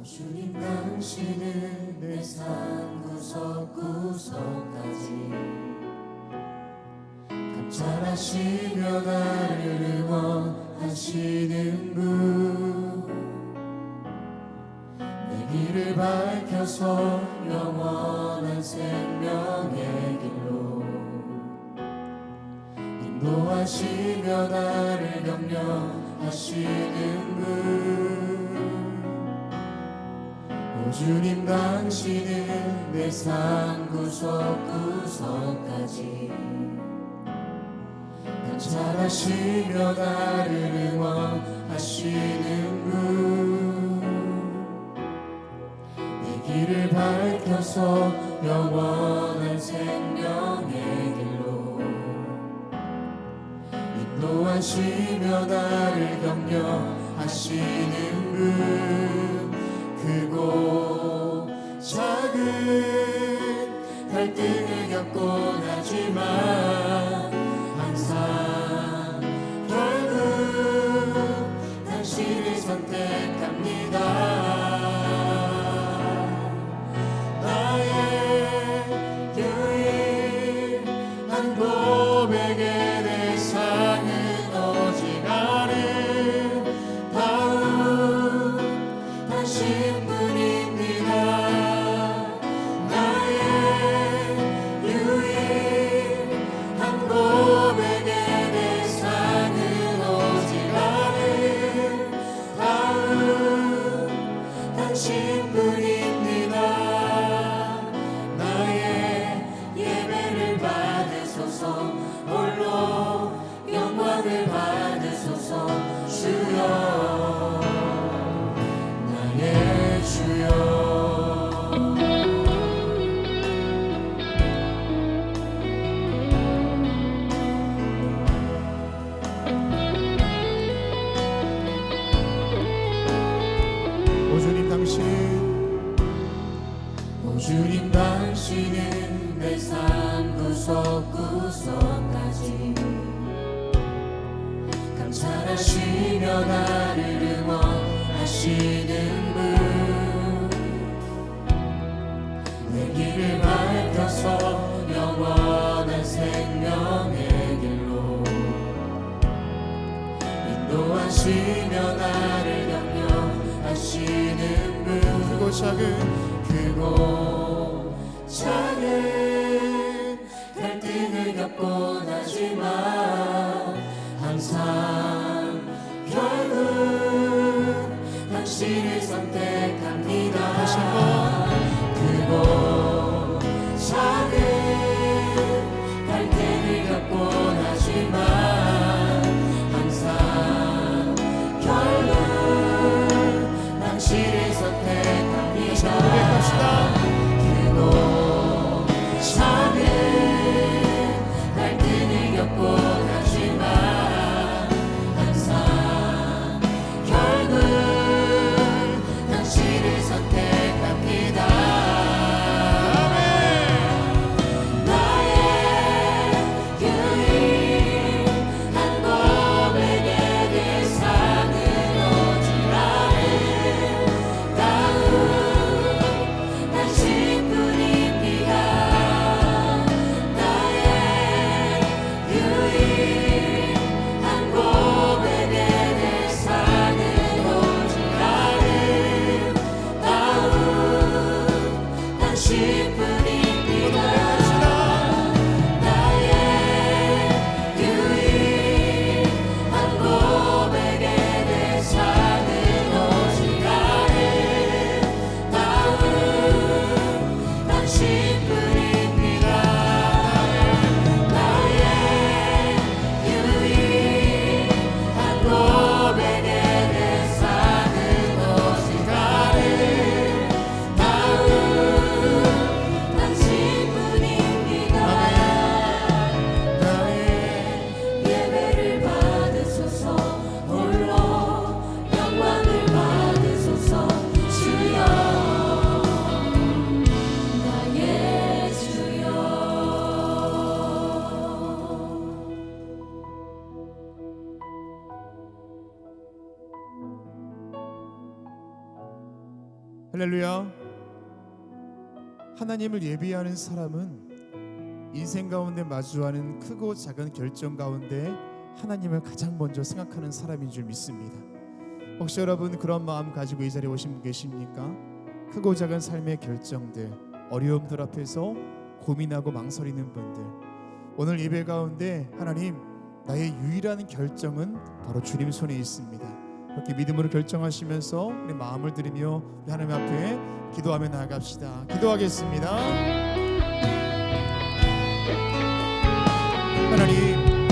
주님 당신은 내 삶 구석구석까지 감찰하시며 나를 응원하시는 분, 내 길을 밝혀서 영원한 생명의 길로 인도하시며 나를 격려하시는 분, 오 주님 당신은 내 삶 구석구석까지 감찰하시며 나를 응원하시는 분, 내 길을 밝혀서 영원한 생명의 길로 인도하시며 나를 격려하시는 분, 크고 작은 갈등을 겪곤 하지만 항상 결국 당신을 선택합니다. 나의 유일한 고백의 대상은 오직 아름다운 당신뿐입니다. 나의 유일한 고백의 대상은 오직 아름다운 당신뿐입니다. 나의 예배를 받으소서, 홀로 영광을 받으소서. 주여, 나의 주여. 오 주님 당신은 내 삶 구석구석까지 감찰하시며 나를 응원하시는 분, 내 길을 밝혀서 영원한 생명의 길로 인도하시며 나를 격려하시는 분, 크고 작은 갈등을 겪곤 하지만 항상 결국 당신을 선택합니다. 다시 한번, 크고 작은 갈등을 겪곤 하지만 항상 결국 당신을 선택합니다. 고백합시다. 크고 작은 갈등을 겪곤 하지만 항상 결국 당신 할렐루야. 하나님을 예비하는 사람은 인생 가운데 마주하는 크고 작은 결정 가운데 하나님을 가장 먼저 생각하는 사람인 줄 믿습니다. 혹시 여러분 그런 마음 가지고 이 자리에 오신 분 계십니까? 크고 작은 삶의 결정들, 어려움들 앞에서 고민하고 망설이는 분들, 오늘 예배 가운데 하나님, 나의 유일한 결정은 바로 주님 손에 있습니다. 이렇게 믿음으로 결정하시면서 우리 마음을 들이며 하나님 앞에 기도하며 나아갑시다. 기도하겠습니다. 하나님,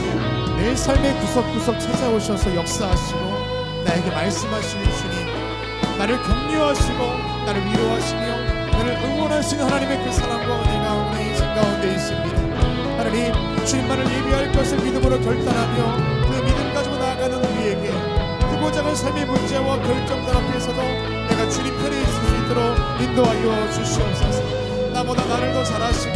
내 삶의 구석구석 찾아오셔서 역사하시고 나에게 말씀하시는 주님, 나를 격려하시고 나를 위로하시며 나를 응원하시는 하나님의 그 사랑과 은혜가 오늘 인생 가운데 있습니다. 하나님, 주님만을 예비할 것을 믿음으로 결단하며 그 믿음 가지고 나아가는 우리에게 크고 작은 삶의 문제와 결정들 앞에서도 내가 주님 편에 있을 수 있도록 인도하여 주시옵소서. 나보다 나를 더 잘 아시고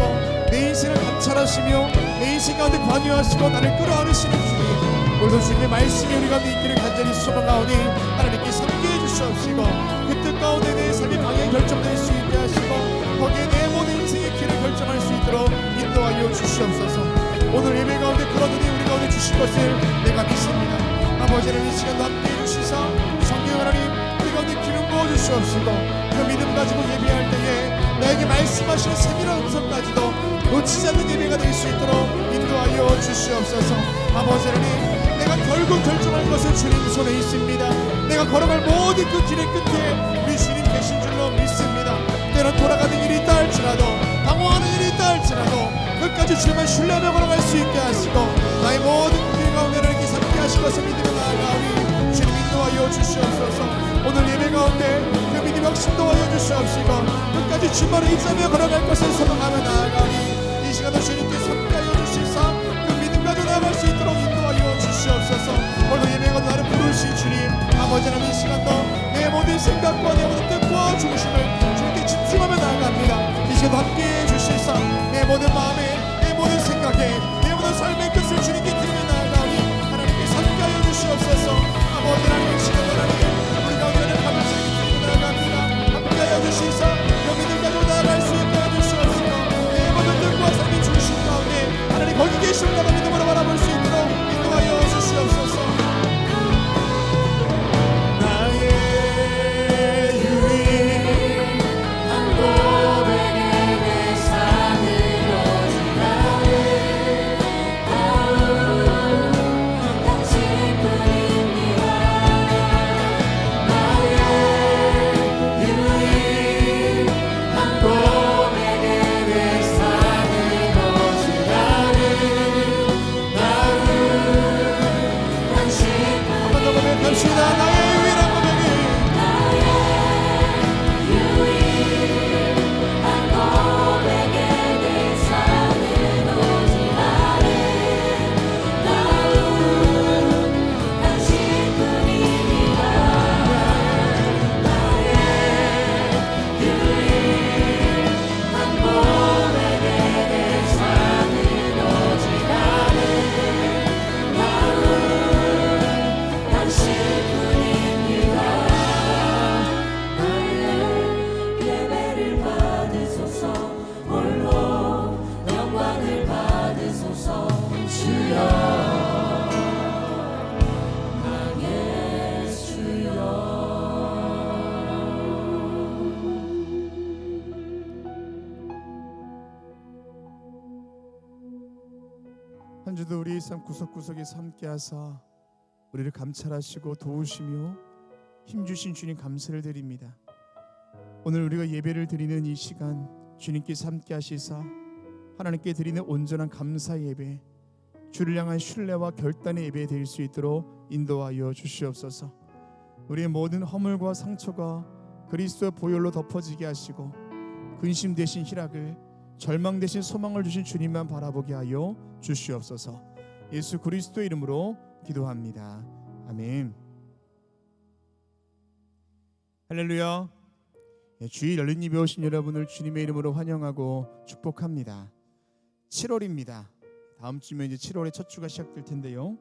내 인생을 감찰하시며 내 인생 가운데 관여하시고 나를 끌어안으시는 주님, 오늘도 주님의 말씀이 우리 가운데 있기를 간절히 소망하오니 하나님께서 함께해 주시옵시고 그 뜻 가운데 내 삶의 방향이 결정될 수 있게 하시고 거기에 내 모든 인생의 길을 결정할 수 있도록 인도하여 주시옵소서. 오늘 예배 가운데 그런 은혜 우리 가운데 주실 것을 내가 믿습니다. 아버지 하나님, 이 시간도 함께해 주시사 성령 하나님 우리 가운데 기름 부어 주시옵시고 그 믿음 가지고 예배할 때에 나에게 말씀하시는 세밀한 음성까지도 놓치지 않는 예배가 될 수 있도록 인도하여 주시옵소서. 아버지 하나님, 내가 결국 결정할 것은 주님 손에 있습니다. 내가 걸어갈 모든 그 길의 끝에 우리 주님 계신 줄로 믿습니다. 때론 돌아가는 일이 있다 할지라도 방황하는 일이 있다 할지라도 끝까지 주님을 신뢰하며 걸어갈 수 있게 하시고 나의 모든 길 가운데 이렇게 함께 하실 것을 믿으며 나아가오니 주님 인도하여 주시옵소서. 오늘 예배 가운데 그 믿음 역시 도와여 주시옵시고 끝까지 주님을 의지하며 걸어갈 것을 소망하며 나아가오니 이 시간도 주님께서 함께하여 주시사 그 믿음 가지고 나아갈 수 있도록 인도하여 주시옵소서. 오늘 예배가 나를 부르신 주님, 아버지 하나님, 이 시간도 내 모든 생각과 내 모든 뜻과 중심을 주님께 집중하며 나아갑니다. 이 시간도 함께해 주시사 내 모든 마음에 내 모든 생각에 내 모든 삶의 끝을 주님께 드리며 나아가오니 하나님께서 함께하여 주시옵소서. 아버지 하나님, 이 시간도 하나님 우리 가운데를 감사히 드리며 나아갑니다. 함께하여 주시사 그 믿음 가지고 나아갈 수 있게 해주시옵시고 내 모든 뜻과 삶의 중심 가운데 하나님 거기 계시다가 믿음으로 바라볼 수 있도록 인도하여 주시옵소서. 한 주도 우리 삶 구석구석에서 함께하사 우리를 감찰하시고 도우시며 힘주신 주님 감사를 드립니다. 오늘 우리가 예배를 드리는 이 시간 주님께서 함께하시사 하나님께 드리는 온전한 감사 예배, 주를 향한 신뢰와 결단의 예배 될 수 있도록 인도하여 주시옵소서. 우리의 모든 허물과 상처가 그리스도의 보혈로 덮어지게 하시고 근심 대신 희락을, 절망 대신 소망을 주신 주님만 바라보게 하여 주시옵소서. 예수 그리스도의 이름으로 기도합니다. 아멘. 할렐루야. 주일 열린 예배 오신 여러분을 주님의 이름으로 환영하고 축복합니다. 7월입니다. 다음 주면 이제 7월의 첫 주가 시작될 텐데요.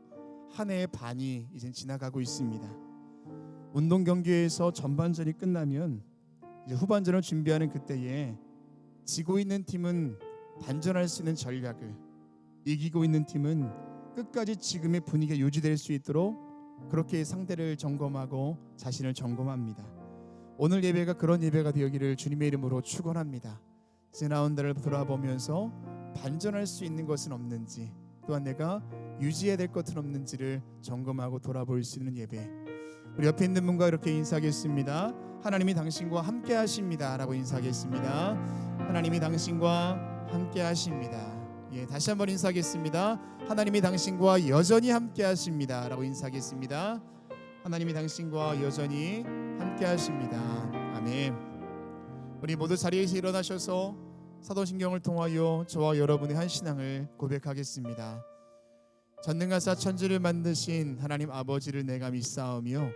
한 해의 반이 이제 지나가고 있습니다. 운동 경기에서 전반전이 끝나면 이제 후반전을 준비하는 그때에 지고 있는 팀은 반전할 수 있는 전략을, 이기고 있는 팀은 끝까지 지금의 분위기가 유지될 수 있도록 그렇게 상대를 점검하고 자신을 점검합니다. 오늘 예배가 그런 예배가 되기를 주님의 이름으로 축원합니다. 지나온 달을 돌아보면서 반전할 수 있는 것은 없는지, 또한 내가 유지해야 될 것은 없는지를 점검하고 돌아볼 수 있는 예배. 우리 옆에 있는 분과 이렇게 인사하겠습니다. 하나님이 당신과 함께 하십니다 라고 인사하겠습니다. 하나님이 당신과 함께 하십니다. 예, 다시 한번 인사하겠습니다. 하나님이 당신과 여전히 함께 하십니다 라고 인사하겠습니다. 하나님이 당신과 여전히 함께 하십니다. 아멘. 우리 모두 자리에서 일어나셔서 사도신경을 통하여 저와 여러분의 한 신앙을 고백하겠습니다. 전능하사 천지를 만드신 하나님 아버지를 내가 믿사오며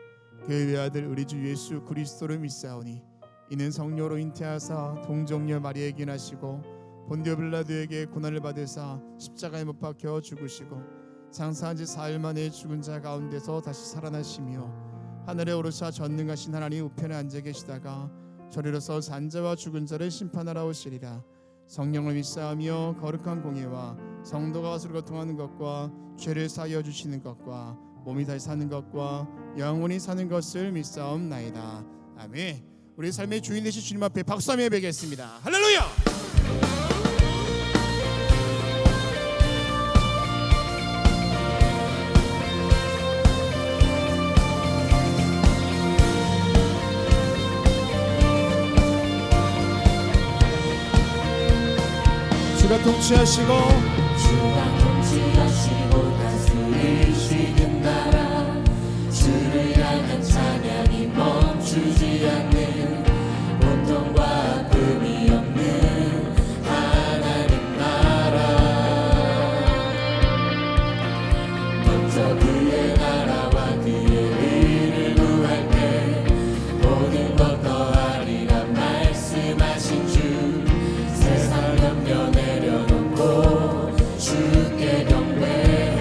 그의 외아들 우리 주 예수 그리스도를 믿사오니 이는 성령으로 잉태하사 동정녀 마리아에게 나시고 본디오 빌라도에게 고난을 받으사 십자가에 못 박혀 죽으시고 장사한 지 4일 만에 죽은 자 가운데서 다시 살아나시며 하늘에 오르사 전능하신 하나님 우편에 앉아 계시다가 저리로서 산자와 죽은 자를 심판하러 오시리라. 성령을 믿사오며 거룩한 공예와 성도가 가수로 통하는 것과 죄를 사하여 주시는 것과 몸이 다시 사는 것과 영원히 사는 것을 믿사옵나이다. 아멘. 우리 삶의 주인 되신 주님 앞에 박수하며 뵙겠습니다. 할렐루야. 주가 통치하시고 주가 통치하시고 다스리시는 나라 주를 향한 찬양이 멈추지 않는 고통과 아픔이 없는 하나님 나라 먼저 그의 나라와 그의 의를 구할 때 모든 것 더하리라 말씀하신 주 세상 염려 내려놓고 주께 경배해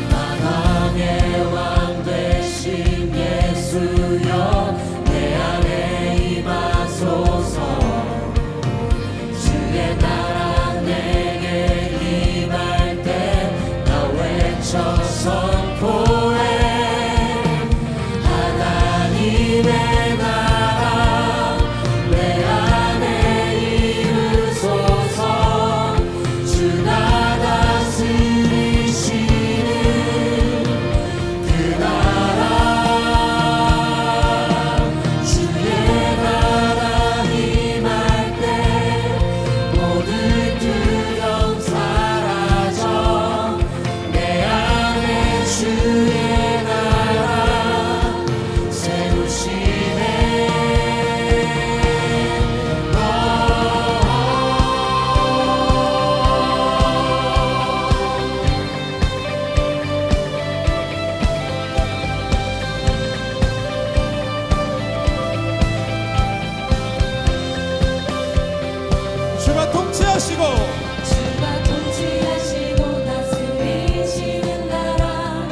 만왕의 왕 되신 예수여 내 안에 임하소서 주의 나라 내게 임할 때 나 외쳐 선포해 하나님의 나라 내 안에 이루소서 주가 다스리시는 그 나라 주의 나라 임할 때 모든 두려움 사라져 내 안에 주의 나라 세우시네 주가 통치하시고 주가 통치하시고 다스리시는 나라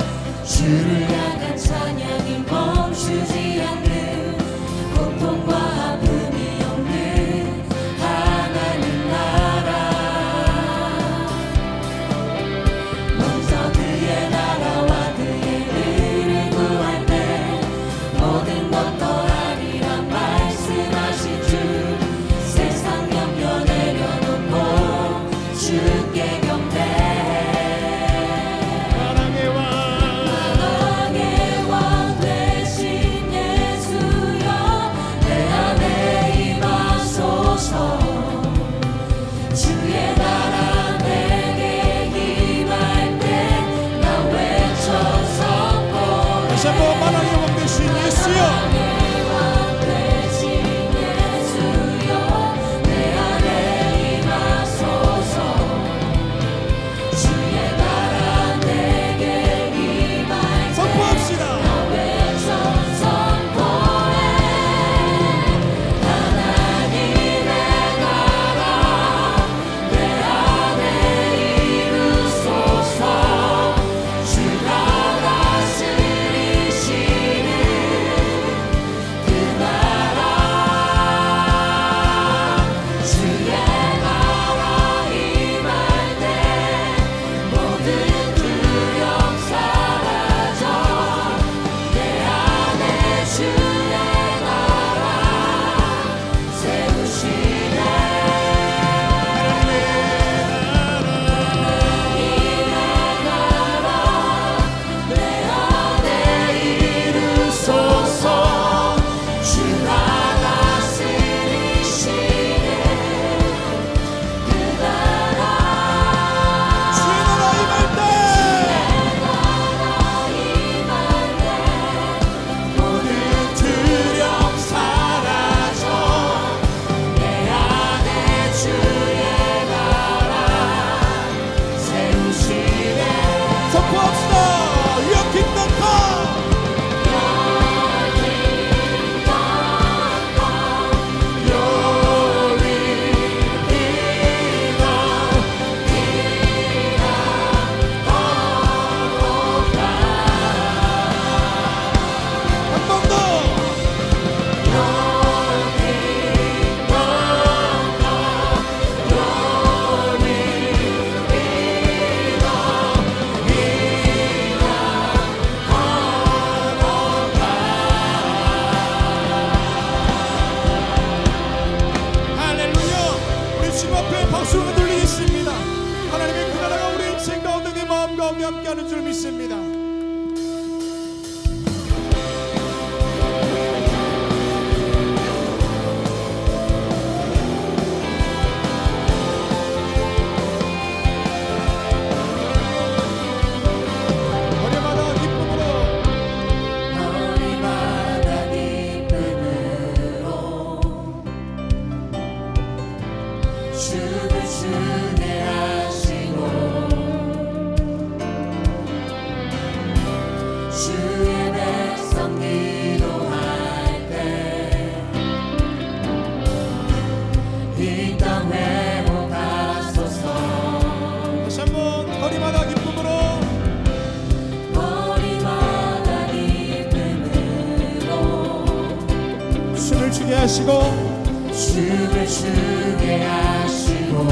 주를 향한 찬양이 멈추지 않는 고통과 아픔이 없는 하나님 나라 먼저 그의 나라와 그의 의를 구할 때 모든 것 더하리라 말씀하신 주 세상 염려 내려놓고 주께 경배해 사랑의 왕 만왕의 왕 되신 예수여 내 안에 임하소서 주의 나라 내게 임할 때 나 외쳐 선포해 다시 한번 만왕의 왕 되신 예수여 만왕의 왕 되신 예수여 내 안에 임하소서 주의 나라 내게 임할 때 선포합시다. 나 외쳐 선포해 하나님의 나라 내 안에 이루소서 주가 다스리시는 추게 하시고 춤을 추게 하시고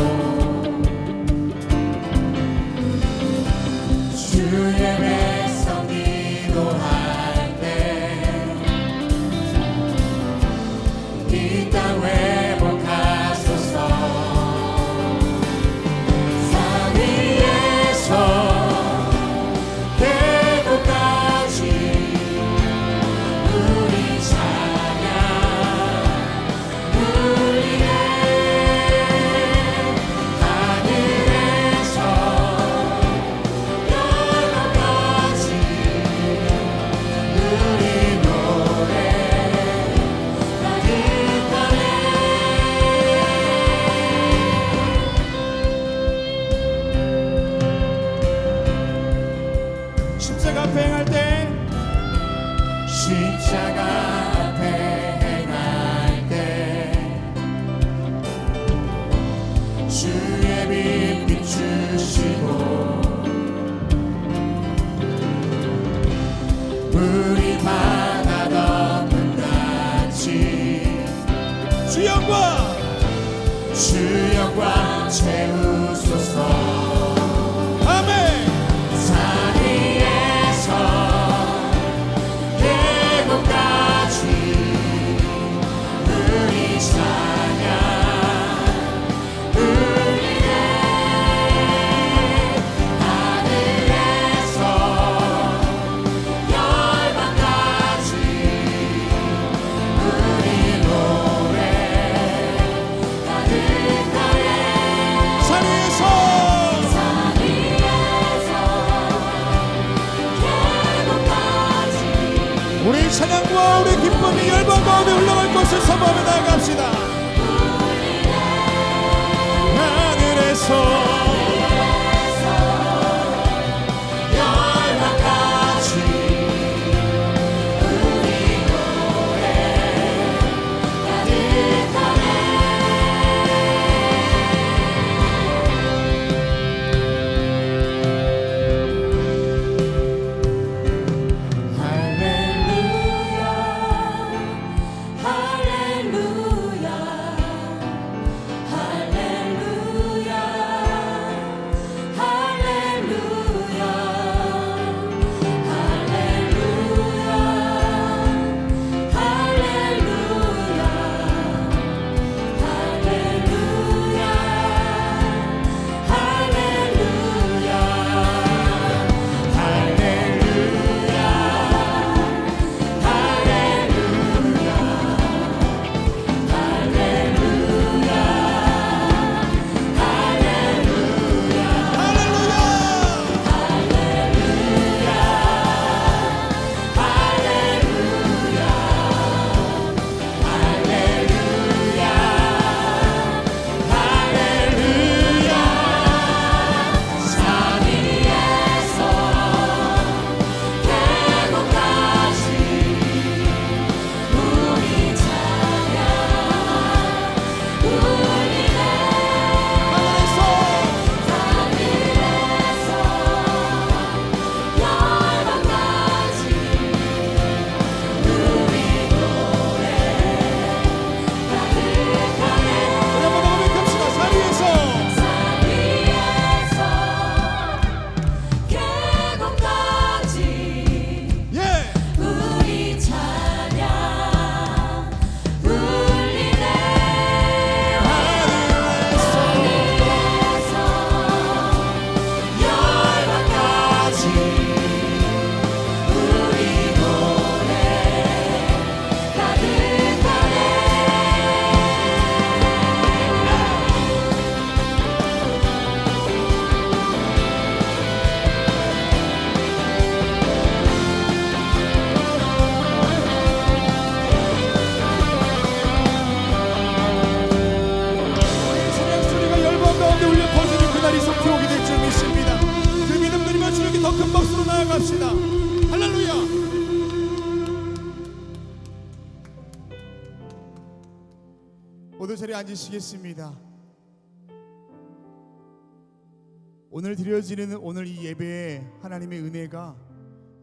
주의 백성 기도할 때 이 땅 회복하소서 산 위에서 계곡까지 우리 찬양 울리네 하늘에서 열방까지 우리 노래 가득하네 십자가 앞에 행할 때 십자가 앞에 행할 때 주의 빛 비추시고 우리 바다 덮음같이 주 영광 주 영광 채우소서 아멘. 산 위에서 계곡까지 우리 찬양 울리네 하늘에서 열방까지 우리 노래 가득하네 산 위에서 산 위에서 계곡까지 우리 찬양과 우리 기쁨이 열방 가운데 흘러갈 것을 선포하며 나아갑시다. 하늘에서 열방까지 우리 노래 가득하네 할렐루야 할렐루야 할렐루야 할렐루야 할렐루야 산 위에서 계곡까지 우리 찬양 울리네 하늘에서 하늘에서 열방까지 우리 노래 가득하네 우리 한번 더 고백합시다. 산 위에서 산 위에서 계곡까지 예 우리 찬양 울리네 하늘에서 하늘에서 열방까지 우리 노래 가득하네 찬양 소리가 열방 가운데 울려 퍼지는 그날이 속히 오게 될 줄 믿습니다. 그 믿음 드리며 주님께 더 큰 박수로 나아갑시다. 할렐루야. 모두 자리에 앉으시겠습니다. 오늘 드려지는 오늘 이 예배에 하나님의 은혜가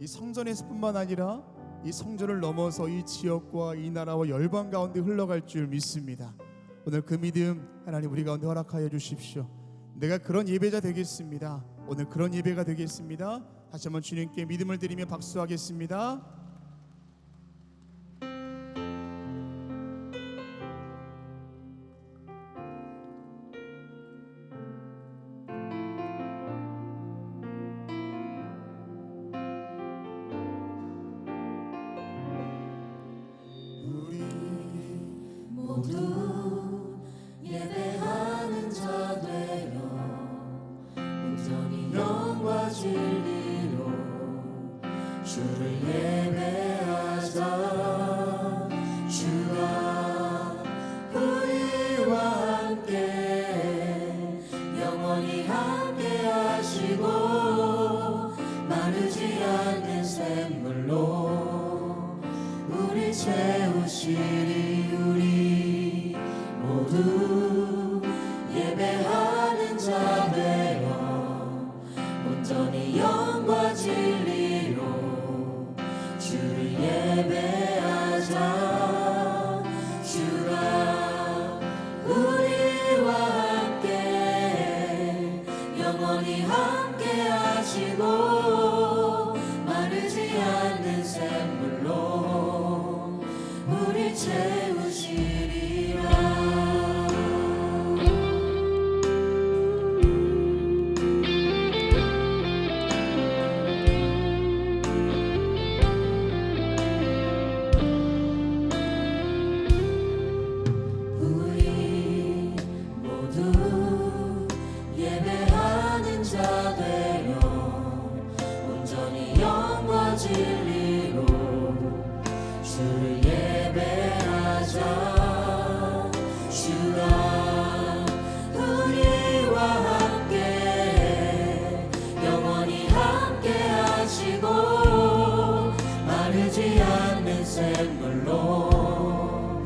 이 성전에서뿐만 아니라 이 성전을 넘어서 이 지역과 이 나라와 열방 가운데 흘러갈 줄 믿습니다. 오늘 그 믿음 하나님 우리 가운데 허락하여 주십시오. 내가 그런 예배자 되겠습니다. 오늘 그런 예배가 되겠습니다. 다시 한번 주님께 믿음을 드리며 박수하겠습니다. 모두 예배하는 자 되려 온전히 영과 진리로 주를 예배하자. 주가 우리와 함께 영원히 함께 하시고 마르지 않는 샘물로 우리 채우시리. 우리 모두 예배하는 자 되어 온전히 영과 진리로 주를 예배하자. 주가 우리와 함께 영원히 함께 하시고 마르지 않는 샘물로 우리 채우시리라. 우리 모두 예배하는 자 되려 온전히 영과 진리로 주를 예배하자. 주가 우리와 함께 영원히 함께 하시고 마르지 않는 샘물로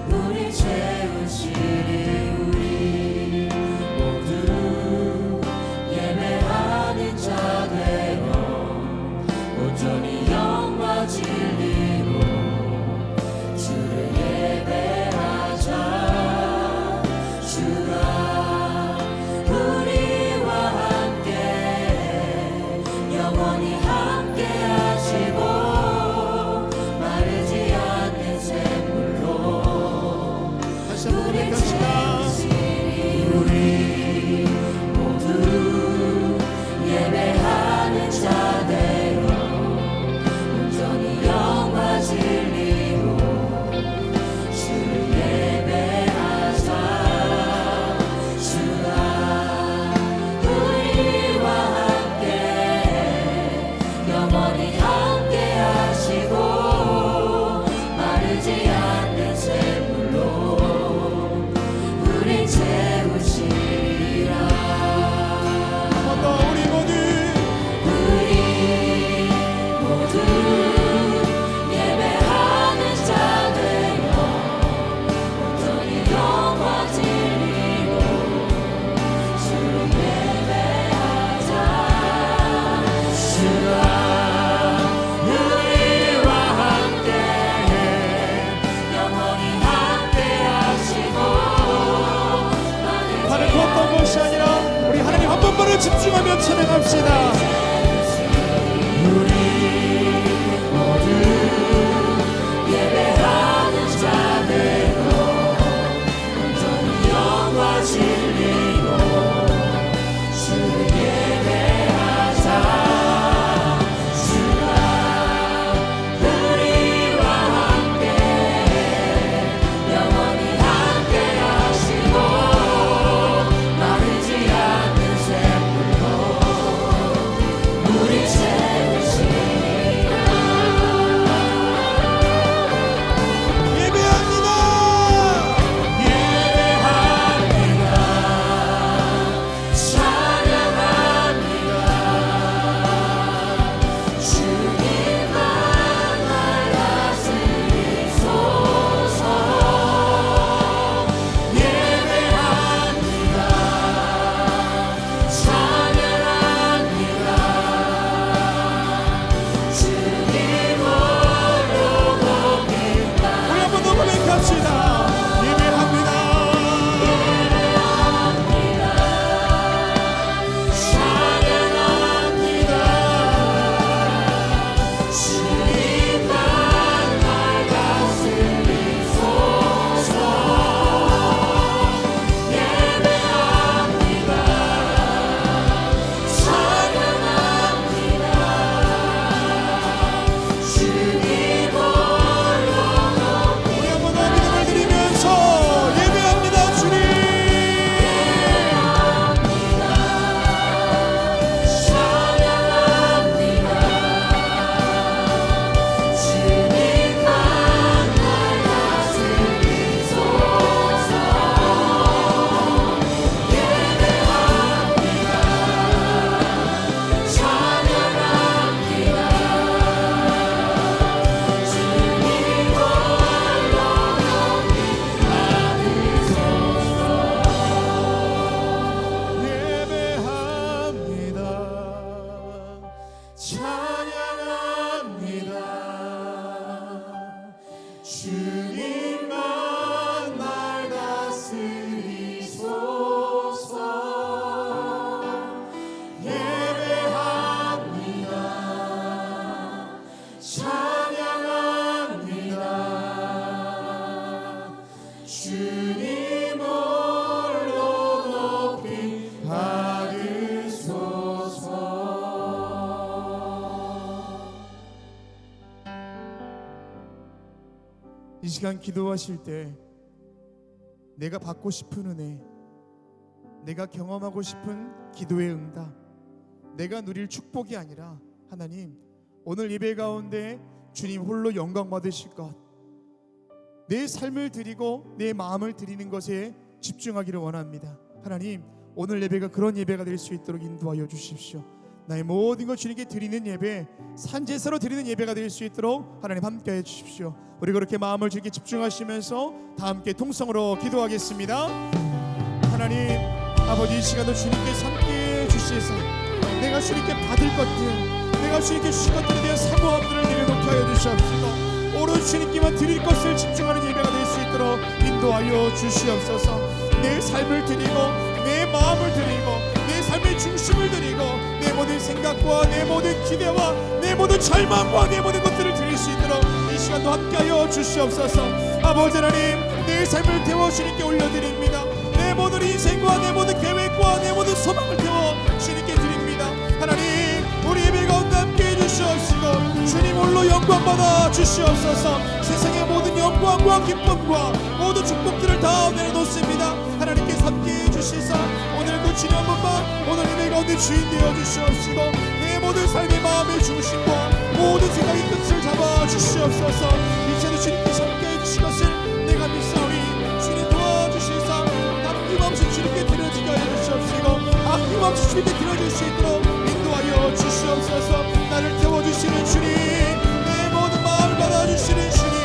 우리 채우시리. 우리 모두 예배하는 자 되어 온전히 영과 진리로 주를 예배하자. 주가 우리와 함께 영원히 함께 하시고 마르지 않는 샘물로 다시 한번 우리 고백합시다. 채우시리. 우리 모두 예배하는 자 되어 온전히 영과 진리로 주를 예배하자. 주가 우리와 함께 영원히 함께 하시고 마르지 않는 샘물로 우리 채우시리라. 한 번 더 우리 모두 예배하는 자 되어 온전히 영과 진리로 주를 예배하자. 주가 우리와 함께 영원히 함께 하시고 다른 그 어떤 것이 아니라 우리 하나님 한 번만을 집중하며 찬양합시다. 예배하는 자 되어 온전히 영과 진리로 주를 예배하자. 주가 우리와 함께 영원히 함께 하시고 마르지 않는 샘물로 주님만 날 다스리소서. 예배합니다. 찬양합니다. 주님 홀로 높이 받으소서. 이 시간 기도하실 때 내가 받고 싶은 은혜, 내가 경험하고 싶은 기도의 응답, 내가 누릴 축복이 아니라 하나님 오늘 예배 가운데 주님 홀로 영광 받으실 것, 내 삶을 드리고 내 마음을 드리는 것에 집중하기를 원합니다. 하나님 오늘 예배가 그런 예배가 될 수 있도록 인도하여 주십시오. 나의 모든 것 주님께 드리는 예배, 산제사로 드리는 예배가 될 수 있도록 하나님 함께해 주십시오. 우리 그렇게 마음을 주님께 집중하시면서 다 함께 통성으로 기도하겠습니다. 하나님 아버지, 이 시간도 주님께서 함께해 주시사 내가 주님께 받을 것들, 내가 주님께 주신 것들에 대한 사모함들을 내려놓게 하여 주시옵시고 오로지 주님께만 드릴 것을 집중하는 예배가 될 수 있도록 인도하여 주시옵소서. 내 삶을 드리고 내 마음을 드리고 내 삶의 중심을 드리고 내 모든 생각과 내 모든 기대와 내 모든 절망과 내 모든 것들을 드릴 수 있도록 이 시간도 함께하여 주시옵소서. 아버지 하나님, 내 삶을 태워 주님께 올려드립니다. 내 모든 인생과 내 모든 계획과 내 모든 소망을 태워 주님께 드립니다. 하나님 우리 예배 가운데 함께해 주시옵시고 주님 홀로 영광 받아 주시옵소서. 세상의 모든 영광과 기쁨과 모든 축복들을 다 내려놓습니다. 하나님께서 함께해 주시사 오늘도 주님 한 번만 오늘 예배 가운데 주인 되어 주시옵시고 내 모든 삶의 마음의 중심과 모든 생각의 끝을 잡아 주시옵소서. 이제도 주님께서 함께해 주신 것을 내가 믿사오니 주님 도와주시사 아낌없이 주님께 드려지게 하여 주시옵시고 아낌없이 주님께 드려질 수 있도록 인도하여 주시옵소서. 나를 태워주시는 주님, 내 모든 마음을 받아주시는 주님,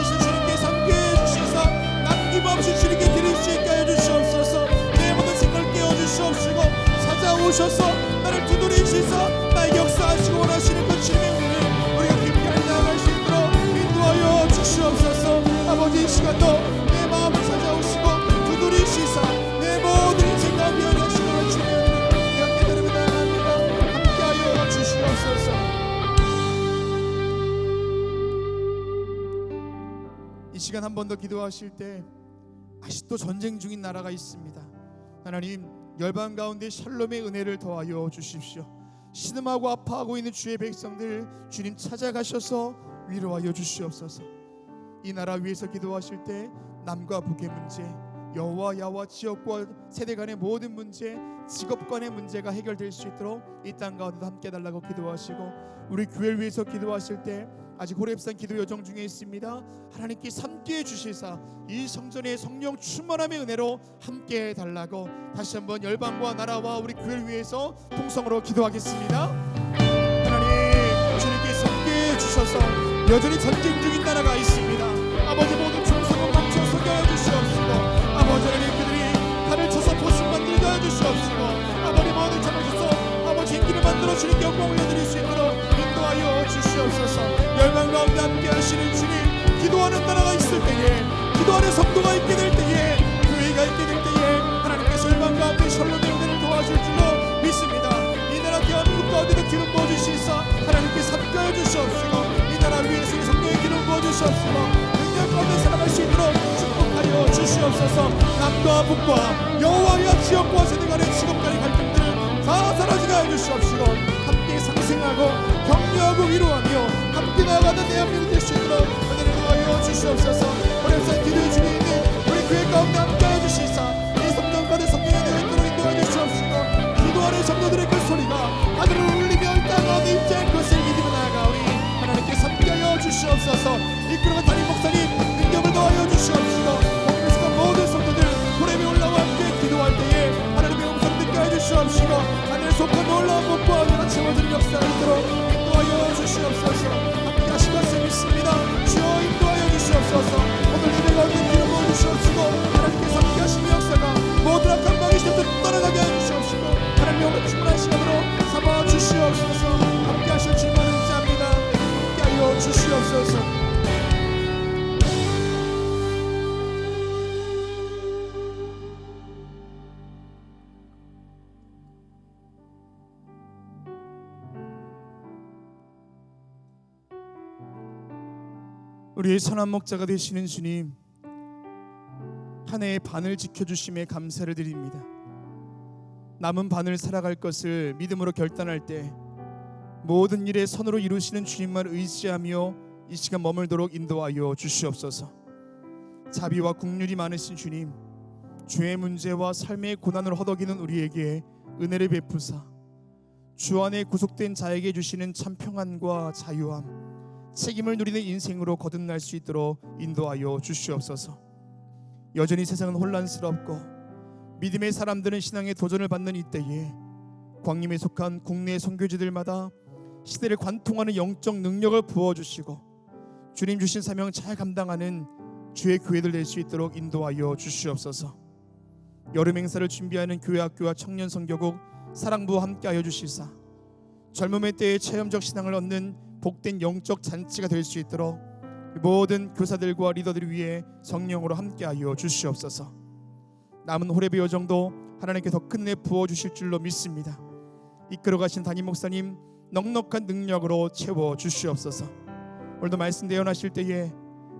이제 주님께서 함께해 주시사 남김없이 주님께 드릴 수 있게 하여 주시옵소서. 내 모든 생각을 깨워주시옵시고 찾아오셔서 나를 두드리시사 나에게 역사하시고 원하시는 그 주님의 은혜를 우리가 깊이 알아갈 수 있도록 인도하여 주시옵소서. 아버지 이 시간도 내 마음을 찾아오시고 두드리시사 내 모든 인생 가운데 하시는 주님의 은혜를 내가 깨달음을 나갑니다. 함께하여 주시옵소서. 이 시간 한 번 더 기도하실 때 아직도 전쟁 중인 나라가 있습니다. 하나님 열방 가운데 샬롬의 은혜를 더하여 주십시오. 신음하고 아파하고 있는 주의 백성들 주님 찾아가셔서 위로하여 주시옵소서. 이 나라 위에서 기도하실 때 남과 북의 문제, 여와 야와 지역과 세대 간의 모든 문제, 직업 간의 문제가 해결될 수 있도록 이 땅 가운데도 함께 달라고 기도하시고 우리 교회를 위해서 기도하실 때 아직 호렙산 기도 여정 중에 있습니다. 하나님께서 함께해 주시사 이 성전의 성령 충만함의 은혜로 함께해 달라고 다시 한번 열방과 나라와 우리 교회를 위해서 통성으로 기도하겠습니다. 하나님 주님께서 함께해 주셔서 여전히 전쟁 중인 나라가 있습니다. 아버지 모든 충성을 멈춰 서게 하여 주시옵시고 아버지 하나님 그들이 칼을 쳐서 보식 만들게 하여 주시옵시고 아버지 모든 점을 주소 아버지 행기를 만들어 주님께 영광 올려드릴 수 있도록 인도하여 주시옵소서. 열방 가운데 함께 하시는 주님, 기도하는 나라가 있을 때에 기도하는 성도가 있게 될 때에 교회가 있게 될 때에 하나님께서 열방 가운데 샬롬의 은혜를 도와줄 줄로 믿습니다. 이 나라 대한민국 가운데도 기름 부어주시사 하나님께서 함께하여 주시옵시고 이 나라 위에서 성령의 기름 부어주시옵시고 능력 가운데 살아갈 수 있도록 축복하여 주시옵소서. 남과 북과 여호와와 지역과 세대 간의 직업 간의 갈등들을 다 사라지게 하여 주시옵시고 함께 상생하고 격려하고 위로하며 함께 나아가는 대한민국 될 수 있도록 은혜를 도와여 주시옵소서. 호렙산 기도의 중에 있는 우리 교회 가운데 함께하여 주시사 이 성령 가운데 성령의 은혜가 있도록 인도하여 주시옵시고 기도하는 성도들의 그 소리가 하늘을 울리며 이 땅 가운데 임재할 것을 믿으며 나아가오니 하나님께서 함께하여 주시옵소서. 이끌어간 담임 목사님 능력을 더하여 주시옵시고 복음에서 모든 성도들 호렙에 올라와 함께 기도할 때에 하나님의 음성 듣게 하여 주시옵시고 하늘에 속한 놀라운 복과 은혜가 채워지는 역사가 있도록 인도하여 주시옵소서. 함께 하신 것을 믿습니다. 주여 인도하여 주시옵소서. 오늘 예배 가운데 기름 부어 주시옵시고 하나님께서 함께 하신 역사가 모든 악한 방의 시대부터 떠나가게 하여 주시옵시고 하나님의 오늘 충분한 시간으로 삼아 주시옵소서. 함께 하실 주님을 의지합니다. 함께 하여 주시옵소서. 우리의 선한 목자가 되시는 주님, 한 해의 반을 지켜주심에 감사를 드립니다. 남은 반을 살아갈 것을 믿음으로 결단할 때 모든 일에 선으로 이루시는 주님만 의지하며 이 시간 머물도록 인도하여 주시옵소서. 자비와 국률이 많으신 주님, 죄의 문제와 삶의 고난을 허덕이는 우리에게 은혜를 베푸사 주 안에 구속된 자에게 주시는 참 평안과 자유함, 책임을 누리는 인생으로 거듭날 수 있도록 인도하여 주시옵소서. 여전히 세상은 혼란스럽고 믿음의 사람들은 신앙의 도전을 받는 이때에 광림에 속한 국내 선교지들마다 시대를 관통하는 영적 능력을 부어주시고 주님 주신 사명 잘 감당하는 주의 교회들 될 수 있도록 인도하여 주시옵소서. 여름 행사를 준비하는 교회 학교와 청년 선교국 사랑부와 함께하여 주시사 젊음의 때에 체험적 신앙을 얻는 복된 영적 잔치가 될 수 있도록 모든 교사들과 리더들을 위해 성령으로 함께하여 주시옵소서. 남은 호렙의 여정도 하나님께 더 끝내 부어주실 줄로 믿습니다. 이끌어가신 담임 목사님 넉넉한 능력으로 채워 주시옵소서. 오늘도 말씀 대언하실 때에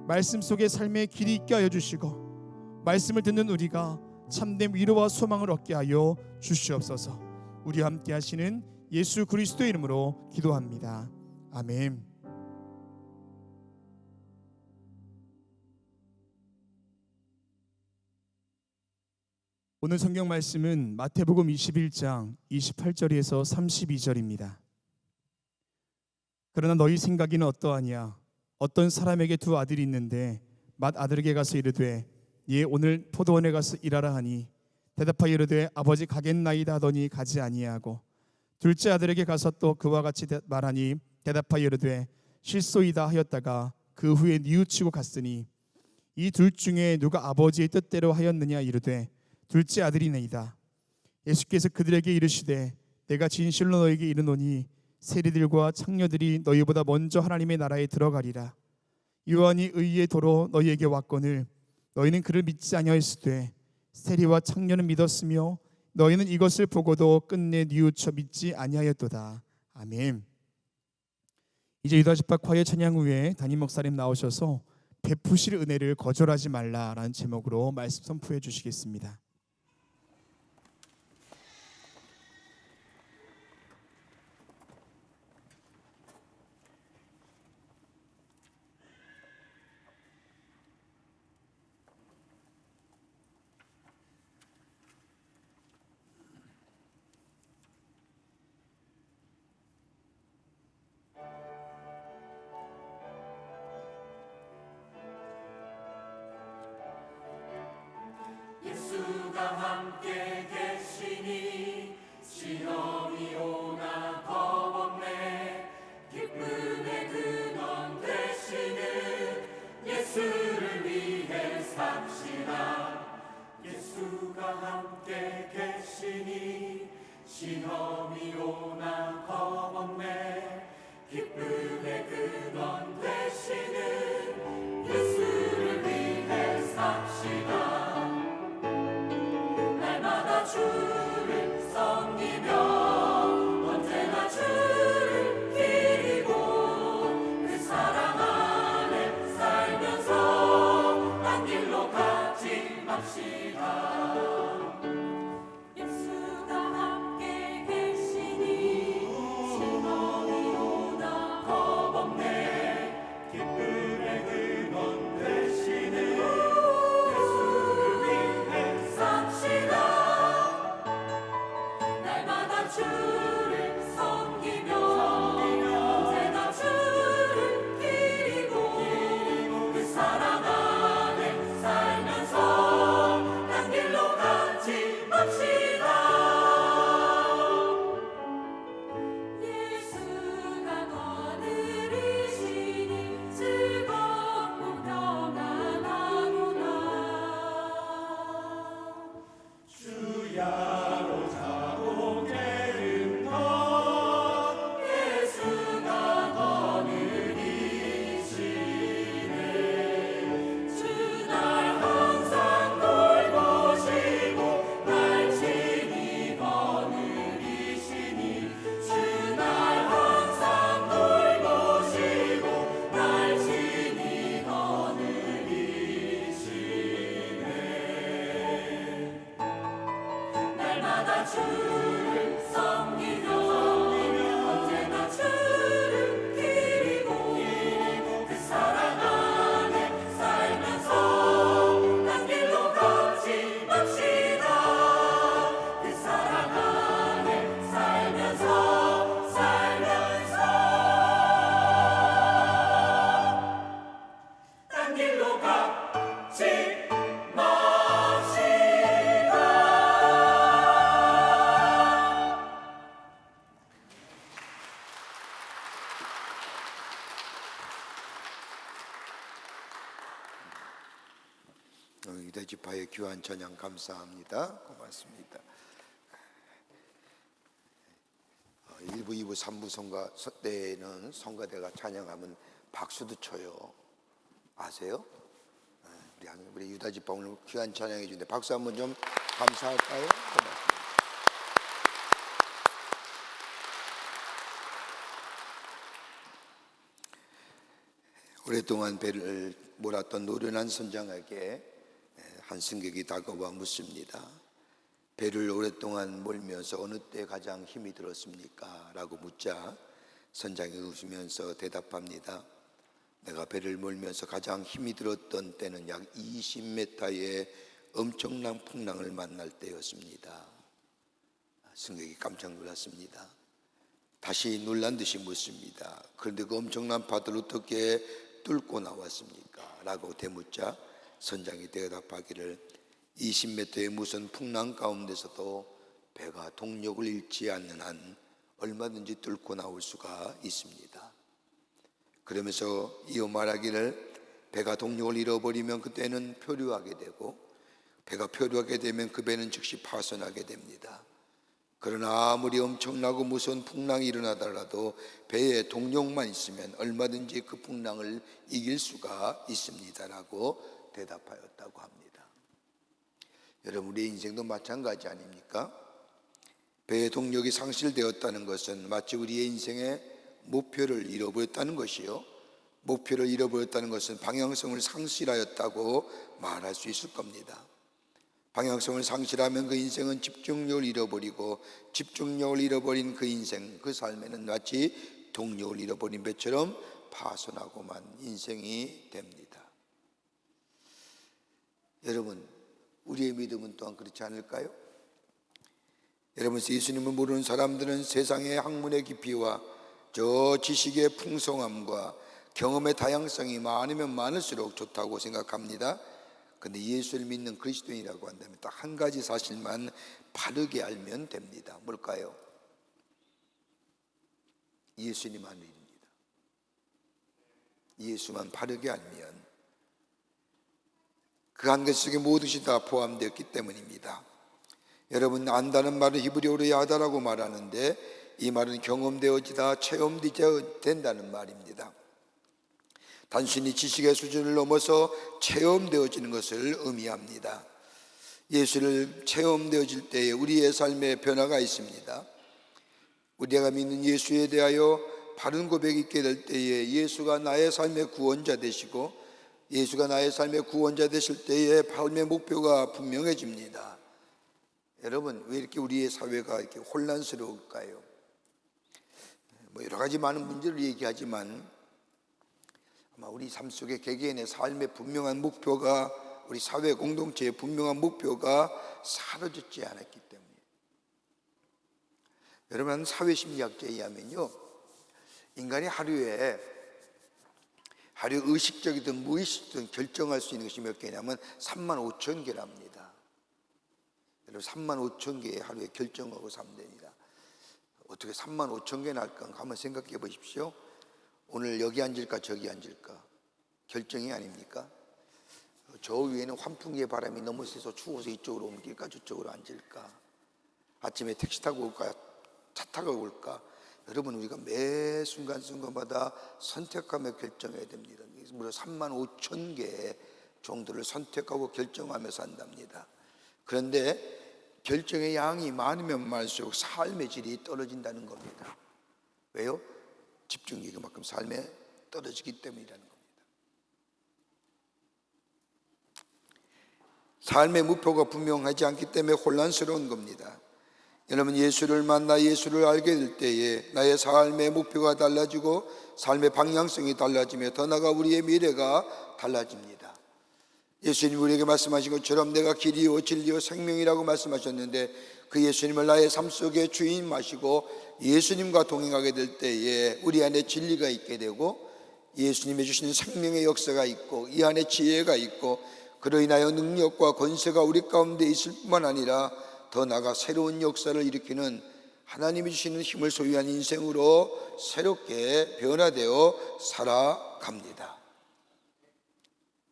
말씀 속에 삶의 길이 있게 하여 주시고 말씀을 듣는 우리가 참된 위로와 소망을 얻게 하여 주시옵소서. 우리와 함께 하시는 예수 그리스도의 이름으로 기도합니다. 아멘. 오늘 성경 말씀은 마태복음 21장 28절에서 32절입니다. 그러나 너희 생각이는 어떠하냐? 어떤 사람에게 두 아들이 있는데 맏아들에게 가서 이르되 예 오늘 포도원에 가서 일하라 하니 대답하여 이르되 아버지 가겠나이다 하더니 가지 아니하고 둘째 아들에게 가서 또 그와 같이 말하니 대답하여 이르되 실소이다 하였다가 그 후에 뉘우치고 갔으니 이 둘 중에 누가 아버지의 뜻대로 하였느냐 이르되 둘째 아들이니이다. 예수께서 그들에게 이르시되 내가 진실로 너에게 이르노니 세리들과 창녀들이 너희보다 먼저 하나님의 나라에 들어가리라. 요한이 의의 도로 너희에게 왔거늘 너희는 그를 믿지 아니하였으되 세리와 창녀는 믿었으며 너희는 이것을 보고도 끝내 뉘우쳐 믿지 아니하였도다. 아멘. 이제 유다집합 과외 찬양 후에 담임 목사님 나오셔서 베푸실 은혜를 거절하지 말라라는 제목으로 말씀 선포해 주시겠습니다. 예수가 함께 계시니 시험이 오나 겁없네. 기쁨의 근원 되시는 예수를 위해 삽시다. 예수가 함께 계시니 시험이 오나 겁없네. 기쁨의 근원 되시는 예수를 위해 삽시다. 주를 섬기며 언제나 주를 기리고 그 사랑 안에 살면서 딴 길로 가지 맙시다. 예수가 함께 계시니 시험이 오나 겁없네. 기쁨의 근원 되시는 예수 유대지파의 귀한 찬양 감사합니다. 고맙습니다. 1부, 2부, 3부 성가 때는 성가대가 찬양하면 박수도 쳐요. 아세요? 우리 유다지파 오늘 귀한 찬양해 주는데 박수 한번 좀 감사할까요? 고맙습니다. 오랫동안 배를 몰았던 노련한 선장에게 한 승객이 다가와 묻습니다. 배를 오랫동안 몰면서 어느 때 가장 힘이 들었습니까? 라고 묻자 선장이 웃으면서 대답합니다. 내가 배를 몰면서 가장 힘이 들었던 때는 약 20m의 엄청난 풍랑을 만날 때였습니다. 승객이 깜짝 놀랐습니다. 다시 놀란 듯이 묻습니다. 그런데 그 엄청난 바다를 어떻게 뚫고 나왔습니까? 라고 되묻자 선장이 대답하기를 20m의 무슨 풍랑 가운데서도 배가 동력을 잃지 않는 한 얼마든지 뚫고 나올 수가 있습니다. 그러면서 이어 말하기를 배가 동력을 잃어버리면 그때는 표류하게 되고 배가 표류하게 되면 그 배는 즉시 파손하게 됩니다. 그러나 아무리 엄청나고 무서운 풍랑이 일어나더라도 배에 동력만 있으면 얼마든지 그 풍랑을 이길 수가 있습니다라고 대답하였다고 합니다. 여러분, 우리의 인생도 마찬가지 아닙니까? 배의 동력이 상실되었다는 것은 마치 우리의 인생의 목표를 잃어버렸다는 것이요, 목표를 잃어버렸다는 것은 방향성을 상실하였다고 말할 수 있을 겁니다. 방향성을 상실하면 그 인생은 집중력을 잃어버리고 집중력을 잃어버린 그 인생, 그 삶에는 마치 동력을 잃어버린 배처럼 파손하고만 인생이 됩니다. 여러분, 우리의 믿음은 또한 그렇지 않을까요? 여러분, 예수님을 모르는 사람들은 세상의 학문의 깊이와 저 지식의 풍성함과 경험의 다양성이 많으면 많을수록 좋다고 생각합니다. 그런데 예수를 믿는 그리스도인이라고 한다면 딱 한 가지 사실만 바르게 알면 됩니다. 뭘까요? 예수님만 믿습니다. 예수만 바르게 알면 그 한 가지 속에 모든 것이 다 포함되었기 때문입니다. 여러분, 안다는 말은 히브리어로 야다라고 말하는데 이 말은 경험되어지다, 체험된다는 말입니다. 단순히 지식의 수준을 넘어서 체험되어지는 것을 의미합니다. 예수를 체험되어질 때에 우리의 삶에 변화가 있습니다. 우리가 믿는 예수에 대하여 바른 고백이 있게 될 때에 예수가 나의 삶의 구원자 되시고 예수가 나의 삶의 구원자 되실 때에 삶의 목표가 분명해집니다. 여러분, 왜 이렇게 우리의 사회가 이렇게 혼란스러울까요? 여러 가지 많은 문제를 얘기하지만 아마 우리 삶 속에 개개인의 삶의 분명한 목표가, 우리 사회 공동체의 분명한 목표가 사라졌지 않았기 때문에. 여러분, 사회심리학자에 의하면요, 인간이 하루에 의식적이든 무의식적이든 결정할 수 있는 것이 몇 개냐면 35,000개랍니다. 여러분, 35,000개의 하루에 결정하고 살면 됩니다. 어떻게 35,000개나 할까 한번 생각해 보십시오. 오늘 여기 앉을까 저기 앉을까 결정이 아닙니까? 저 위에는 환풍기의 바람이 너무 세서 추워서 이쪽으로 옮길까 저쪽으로 앉을까, 아침에 택시 타고 올까 차 타고 올까. 여러분, 우리가 매 순간순간마다 선택하며 결정해야 됩니다. 무려 35,000개 정도를 선택하고 결정하면서 한답니다. 그런데 결정의 양이 많으면 많을수록 삶의 질이 떨어진다는 겁니다. 왜요? 집중력이 그만큼 삶에 떨어지기 때문이라는 겁니다. 삶의 목표가 분명하지 않기 때문에 혼란스러운 겁니다. 여러분, 예수를 만나 예수를 알게 될 때에 나의 삶의 목표가 달라지고 삶의 방향성이 달라지며 더 나아가 우리의 미래가 달라집니다. 예수님 우리에게 말씀하신 것처럼 내가 길이요 진리요 생명이라고 말씀하셨는데 그 예수님을 나의 삶 속에 주인 마시고 예수님과 동행하게 될 때에 우리 안에 진리가 있게 되고 예수님이 주시는 생명의 역사가 있고 이 안에 지혜가 있고 그로 인하여 능력과 권세가 우리 가운데 있을 뿐만 아니라 더 나아가 새로운 역사를 일으키는 하나님이 주시는 힘을 소유한 인생으로 새롭게 변화되어 살아갑니다.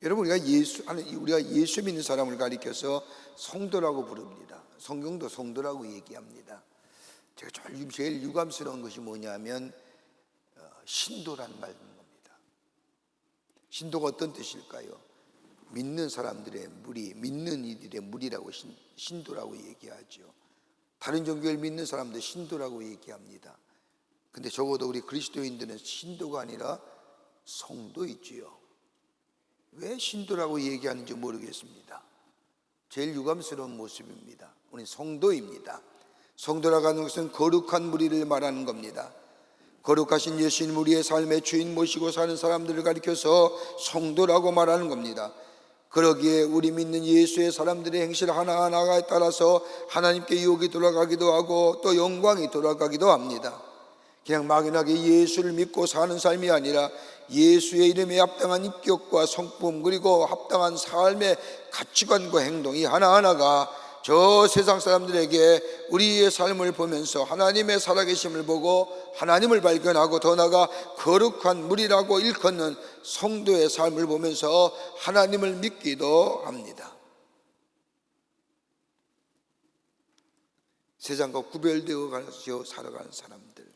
여러분, 우리가 예수 믿는 사람을 가리켜서 성도라고 부릅니다. 성경도 성도라고 얘기합니다. 제가 제일 유감스러운 것이 뭐냐면 신도란 말인 겁니다. 신도가 어떤 뜻일까요? 믿는 사람들의 무리, 믿는 이들의 무리라고 신도라고 얘기하죠. 다른 종교를 믿는 사람들 신도라고 얘기합니다. 근데 적어도 우리 그리스도인들은 신도가 아니라 성도이지요. 왜 신도라고 얘기하는지 모르겠습니다. 제일 유감스러운 모습입니다. 우리 성도입니다. 성도라고 하는 것은 거룩한 무리를 말하는 겁니다. 거룩하신 예수님, 우리의 삶의 주인 모시고 사는 사람들을 가리켜서 성도라고 말하는 겁니다. 그러기에 우리 믿는 예수의 사람들의 행실 하나하나에 따라서 하나님께 유혹이 돌아가기도 하고 또 영광이 돌아가기도 합니다. 그냥 막연하게 예수를 믿고 사는 삶이 아니라 예수의 이름에 합당한 인격과 성품, 그리고 합당한 삶의 가치관과 행동이 하나하나가 저 세상 사람들에게 우리의 삶을 보면서 하나님의 살아계심을 보고 하나님을 발견하고, 더 나아가 거룩한 무리라고 일컫는 성도의 삶을 보면서 하나님을 믿기도 합니다. 세상과 구별되어 살아가는 사람들,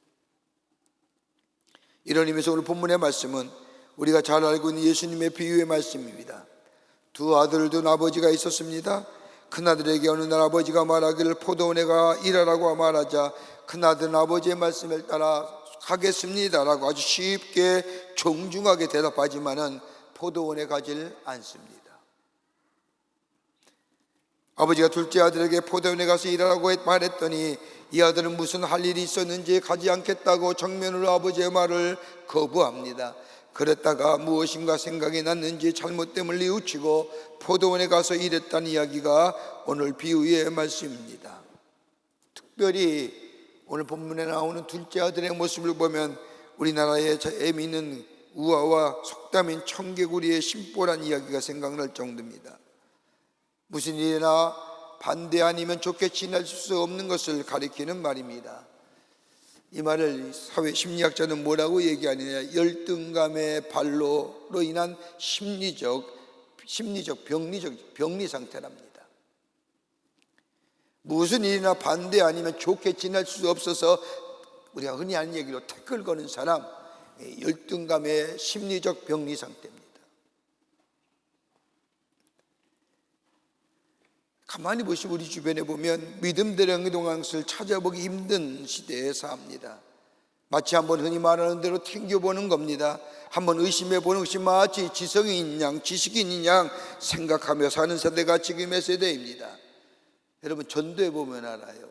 이런 의미에서 오늘 본문의 말씀은 우리가 잘 알고 있는 예수님의 비유의 말씀입니다. 두 아들을 둔 아버지가 있었습니다. 큰아들에게 어느 날 아버지가 말하기를 포도원에 가 일하라고 말하자 큰아들은 아버지의 말씀을 따라 가겠습니다라고 아주 쉽게 정중하게 대답하지만은 포도원에 가질 않습니다. 아버지가 둘째 아들에게 포도원에 가서 일하라고 말했더니 이 아들은 무슨 할 일이 있었는지 가지 않겠다고 정면으로 아버지의 말을 거부합니다. 그랬다가 무엇인가 생각이 났는지 잘못됨을 뉘우치고 포도원에 가서 일했다는 이야기가 오늘 비유의 말씀입니다. 특별히 오늘 본문에 나오는 둘째 아들의 모습을 보면 우리나라의 재미있는 우화와 속담인 청개구리의 심보란 이야기가 생각날 정도입니다. 무슨 일이나 반대 아니면 좋게 지낼 수 없는 것을 가리키는 말입니다. 이 말을 사회 심리학자는 뭐라고 얘기하느냐, 열등감의 발로로 인한 심리적 병리 상태랍니다. 무슨 일이나 반대 아니면 좋게 지낼 수 없어서 우리가 흔히 하는 얘기로 태클 거는 사람, 열등감의 심리적 병리 상태입니다. 가만히 보시고 우리 주변에 보면 믿음대로 행동하는 것을 찾아보기 힘든 시대에 삽니다. 마치 한번 흔히 말하는 대로 튕겨보는 겁니다. 한번 의심해보는 것이 마치 지성이 있는 양, 지식이 있는 양 생각하며 사는 세대가 지금의 세대입니다. 여러분, 전도해보면 알아요.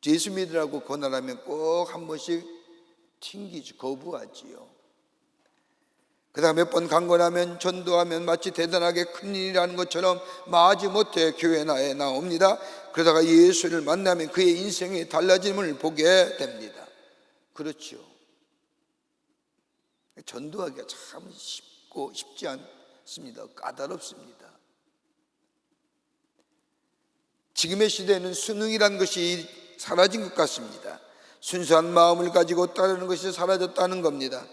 예수 믿으라고 권하라면 꼭 한 번씩 튕기지, 거부하지요. 그 다음에 몇 번 강권하면, 전도하면 마치 대단하게 큰일이라는 것처럼 마지못해 교회 나에 나옵니다. 그러다가 예수를 만나면 그의 인생이 달라짐을 보게 됩니다. 그렇죠. 전도하기가 참 쉽지 않습니다. 까다롭습니다. 지금의 시대에는 순응이라는 것이 사라진 것 같습니다. 순수한 마음을 가지고 따르는 것이 사라졌다는 겁니다.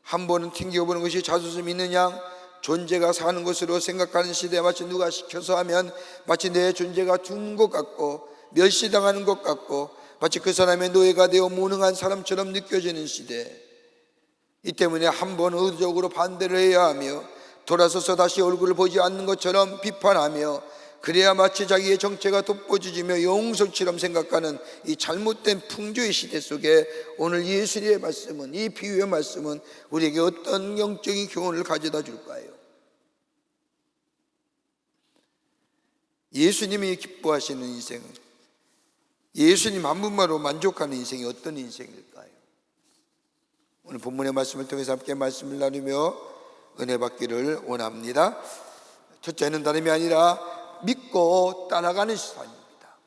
한 번은 튕겨보는 것이 자존심 있는 양, 존재가 사는 것으로 생각하는 시대에 마치 누가 시켜서 하면 마치 내 존재가 둔 것 같고 멸시당하는 것 같고 마치 그 사람의 노예가 되어 무능한 사람처럼 느껴지는 시대. 이 때문에 한 번 의도적으로 반대를 해야 하며 돌아서서 다시 얼굴을 보지 않는 것처럼 비판하며, 그래야 마치 자기의 정체가 돋보여지며 영웅성처럼 생각하는 이 잘못된 풍조의 시대 속에 오늘 예수님의 말씀은, 이 비유의 말씀은 우리에게 어떤 영적인 교훈을 가져다 줄까요? 예수님이 기뻐하시는 인생, 예수님 한 분만으로 만족하는 인생이 어떤 인생일까요? 오늘 본문의 말씀을 통해서 함께 말씀을 나누며 은혜 받기를 원합니다. 첫째는 다름이 아니라 믿고 따라가는 삶입니다.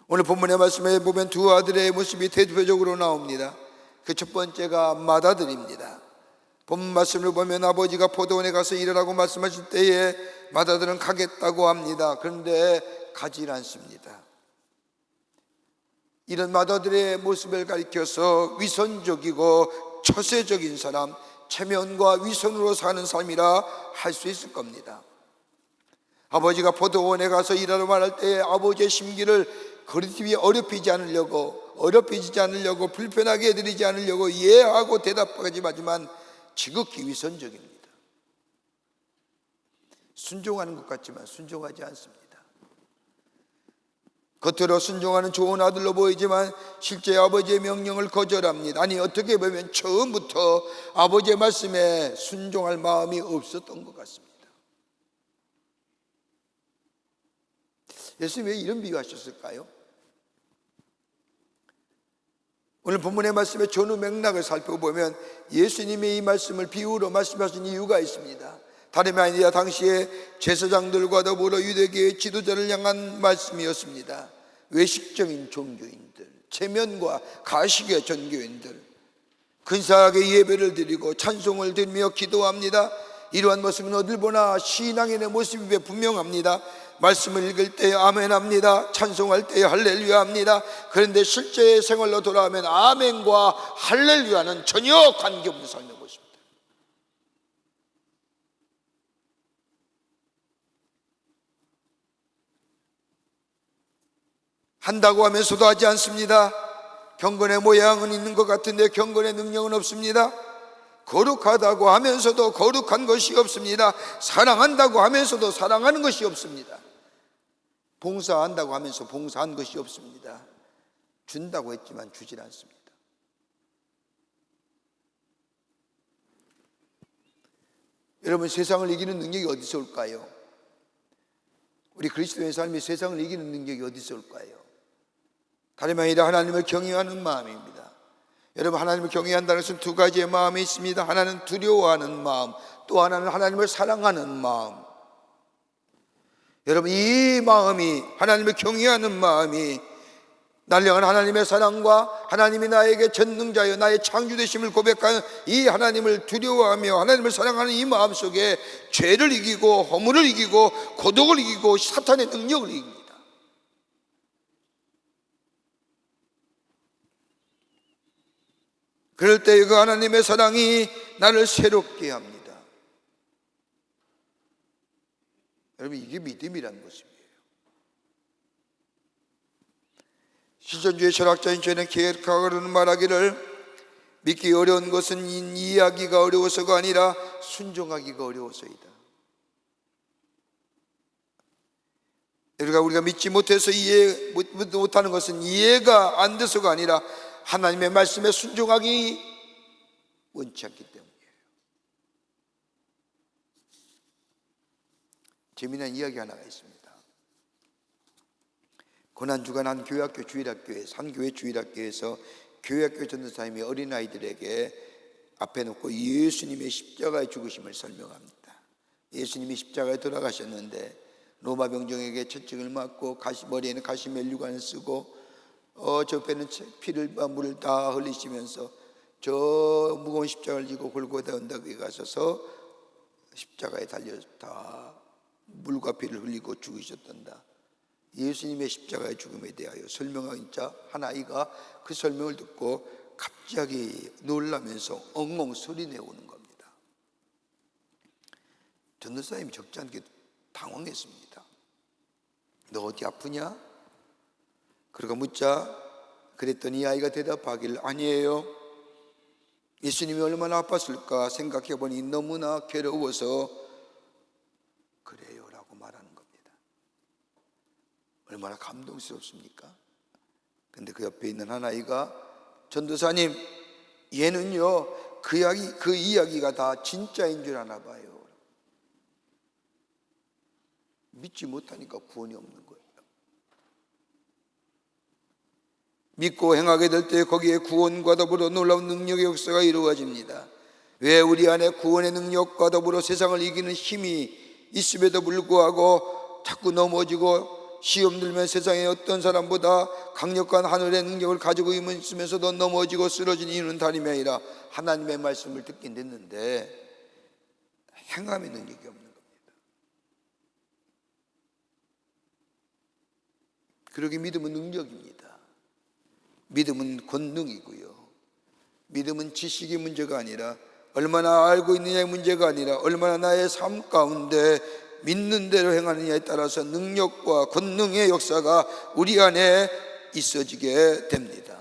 오늘 본문의 말씀에 보면 두 아들의 모습이 대표적으로 나옵니다. 그 첫 번째가 맏아들입니다. 본문 말씀을 보면 아버지가 포도원에 가서 일하라고 말씀하실 때에 맏아들은 가겠다고 합니다. 그런데 가지 않습니다. 이런 맏아들의 모습을 가리켜서 위선적이고 처세적인 사람, 체면과 위선으로 사는 삶이라 할 수 있을 겁니다. 아버지가 포도원에 가서 일하러 말할 때 아버지의 심기를 거리기 어렵히지 않으려고 불편하게 해드리지 않으려고 이해하고 대답하지 마지만 지극히 위선적입니다. 순종하는 것 같지만 순종하지 않습니다. 겉으로 순종하는 좋은 아들로 보이지만 실제 아버지의 명령을 거절합니다. 아니, 어떻게 보면 처음부터 아버지의 말씀에 순종할 마음이 없었던 것 같습니다. 예수님이 왜 이런 비유하셨을까요? 오늘 본문의 말씀의 전후 맥락을 살펴보면 예수님이 이 말씀을 비유로 말씀하신 이유가 있습니다. 다름이 아니라 당시에 제사장들과 더불어 유대계의 지도자를 향한 말씀이었습니다. 외식적인 종교인들, 체면과 가식의 종교인들, 근사하게 예배를 드리고 찬송을 드리며 기도합니다. 이러한 모습은 어딜 보나 신앙인의 모습이 분명합니다. 말씀을 읽을 때 아멘합니다. 찬송할 때 할렐루야 합니다. 그런데 실제 생활로 돌아오면 아멘과 할렐루야는 전혀 관계없는 삶의 모습입니다. 한다고 하면서도 하지 않습니다. 경건의 모양은 있는 것 같은데 경건의 능력은 없습니다. 거룩하다고 하면서도 거룩한 것이 없습니다. 사랑한다고 하면서도 사랑하는 것이 없습니다. 봉사한다고 하면서 봉사한 것이 없습니다. 준다고 했지만 주질 않습니다. 여러분, 세상을 이기는 능력이 어디서 올까요? 우리 그리스도의 삶이 세상을 이기는 능력이 어디서 올까요? 다름이 아니라 하나님을 경외하는 마음입니다. 여러분, 하나님을 경외한다는 것은 두 가지의 마음이 있습니다. 하나는 두려워하는 마음, 또 하나는 하나님을 사랑하는 마음. 여러분, 이 마음이, 하나님을 경외하는 마음이 나를 향한 하나님의 사랑과 하나님이 나에게 전능자여 나의 창조되심을 고백하는 이 하나님을 두려워하며 하나님을 사랑하는 이 마음 속에 죄를 이기고 허물을 이기고 고독을 이기고 사탄의 능력을 이깁니다. 그럴 때 그 하나님의 사랑이 나를 새롭게 합니다. 여러분, 이게 믿음이라는 것입니다. 실존주의 철학자인 존 키에르케가르는 말하기를 믿기 어려운 것은 이해하기가 어려워서가 아니라 순종하기가 어려워서이다. 우리가 믿지 못해서 이해 못하는 것은 이해가 안 돼서가 아니라 하나님의 말씀에 순종하기 원치 않기 때문이에요. 재미난 이야기 하나가 있습니다. 고난주간 한 교회학교 주일학교에서, 한 교회 주일학교에서 교회학교 전도사님이 어린아이들에게 앞에 놓고 예수님의 십자가의 죽으심을 설명합니다. 예수님이 십자가에 돌아가셨는데 로마 병정에게 채찍을 맞고 머리에는 가시멜류관을 쓰고 저 배는 피를 물을 다 흘리시면서 저 무거운 십자가를 지고 골고다 언덕에 가셔서 십자가에 달려 다 물과 피를 흘리고 죽으셨단다. 예수님의 십자가의 죽음에 대하여 설명한 자 한 아이가 그 설명을 듣고 갑자기 놀라면서 엉엉 소리내오는 겁니다. 전도사님이 적지 않게 당황했습니다. 너 어디 아프냐? 그러고 묻자 그랬더니 이 아이가 대답하기를 아니에요. 예수님이 얼마나 아팠을까 생각해보니 너무나 괴로워서 그래요 라고 말하는 겁니다. 얼마나 감동스럽습니까? 근데 그 옆에 있는 한 아이가 전도사님, 얘는요 그 이야기가 다 진짜인 줄 아나 봐요. 믿지 못하니까 구원이 없는 거예요. 믿고 행하게 될 때 거기에 구원과 더불어 놀라운 능력의 역사가 이루어집니다. 왜 우리 안에 구원의 능력과 더불어 세상을 이기는 힘이 있음에도 불구하고 자꾸 넘어지고 시험 들면 세상에 어떤 사람보다 강력한 하늘의 능력을 가지고 있으면서도 넘어지고 쓰러진 이유는 다름이 아니라 하나님의 말씀을 듣긴 듣는데 행함의 능력이 없는 겁니다. 그러기 믿음은 능력입니다. 믿음은 권능이고요. 믿음은 지식의 문제가 아니라 얼마나 알고 있느냐의 문제가 아니라 얼마나 나의 삶 가운데 믿는 대로 행하느냐에 따라서 능력과 권능의 역사가 우리 안에 있어지게 됩니다.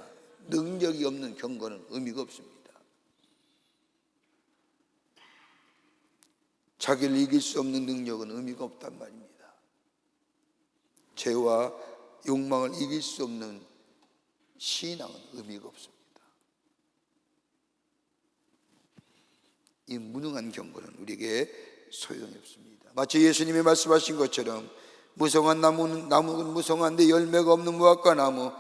능력이 없는 경건은 의미가 없습니다. 자기를 이길 수 없는 능력은 의미가 없단 말입니다. 죄와 욕망을 이길 수 없는 신앙은 의미가 없습니다. 이 무능한 경건은 우리에게 소용이 없습니다. 마치 예수님이 말씀하신 것처럼 무성한 나무는 무성한데 열매가 없는 무화과 나무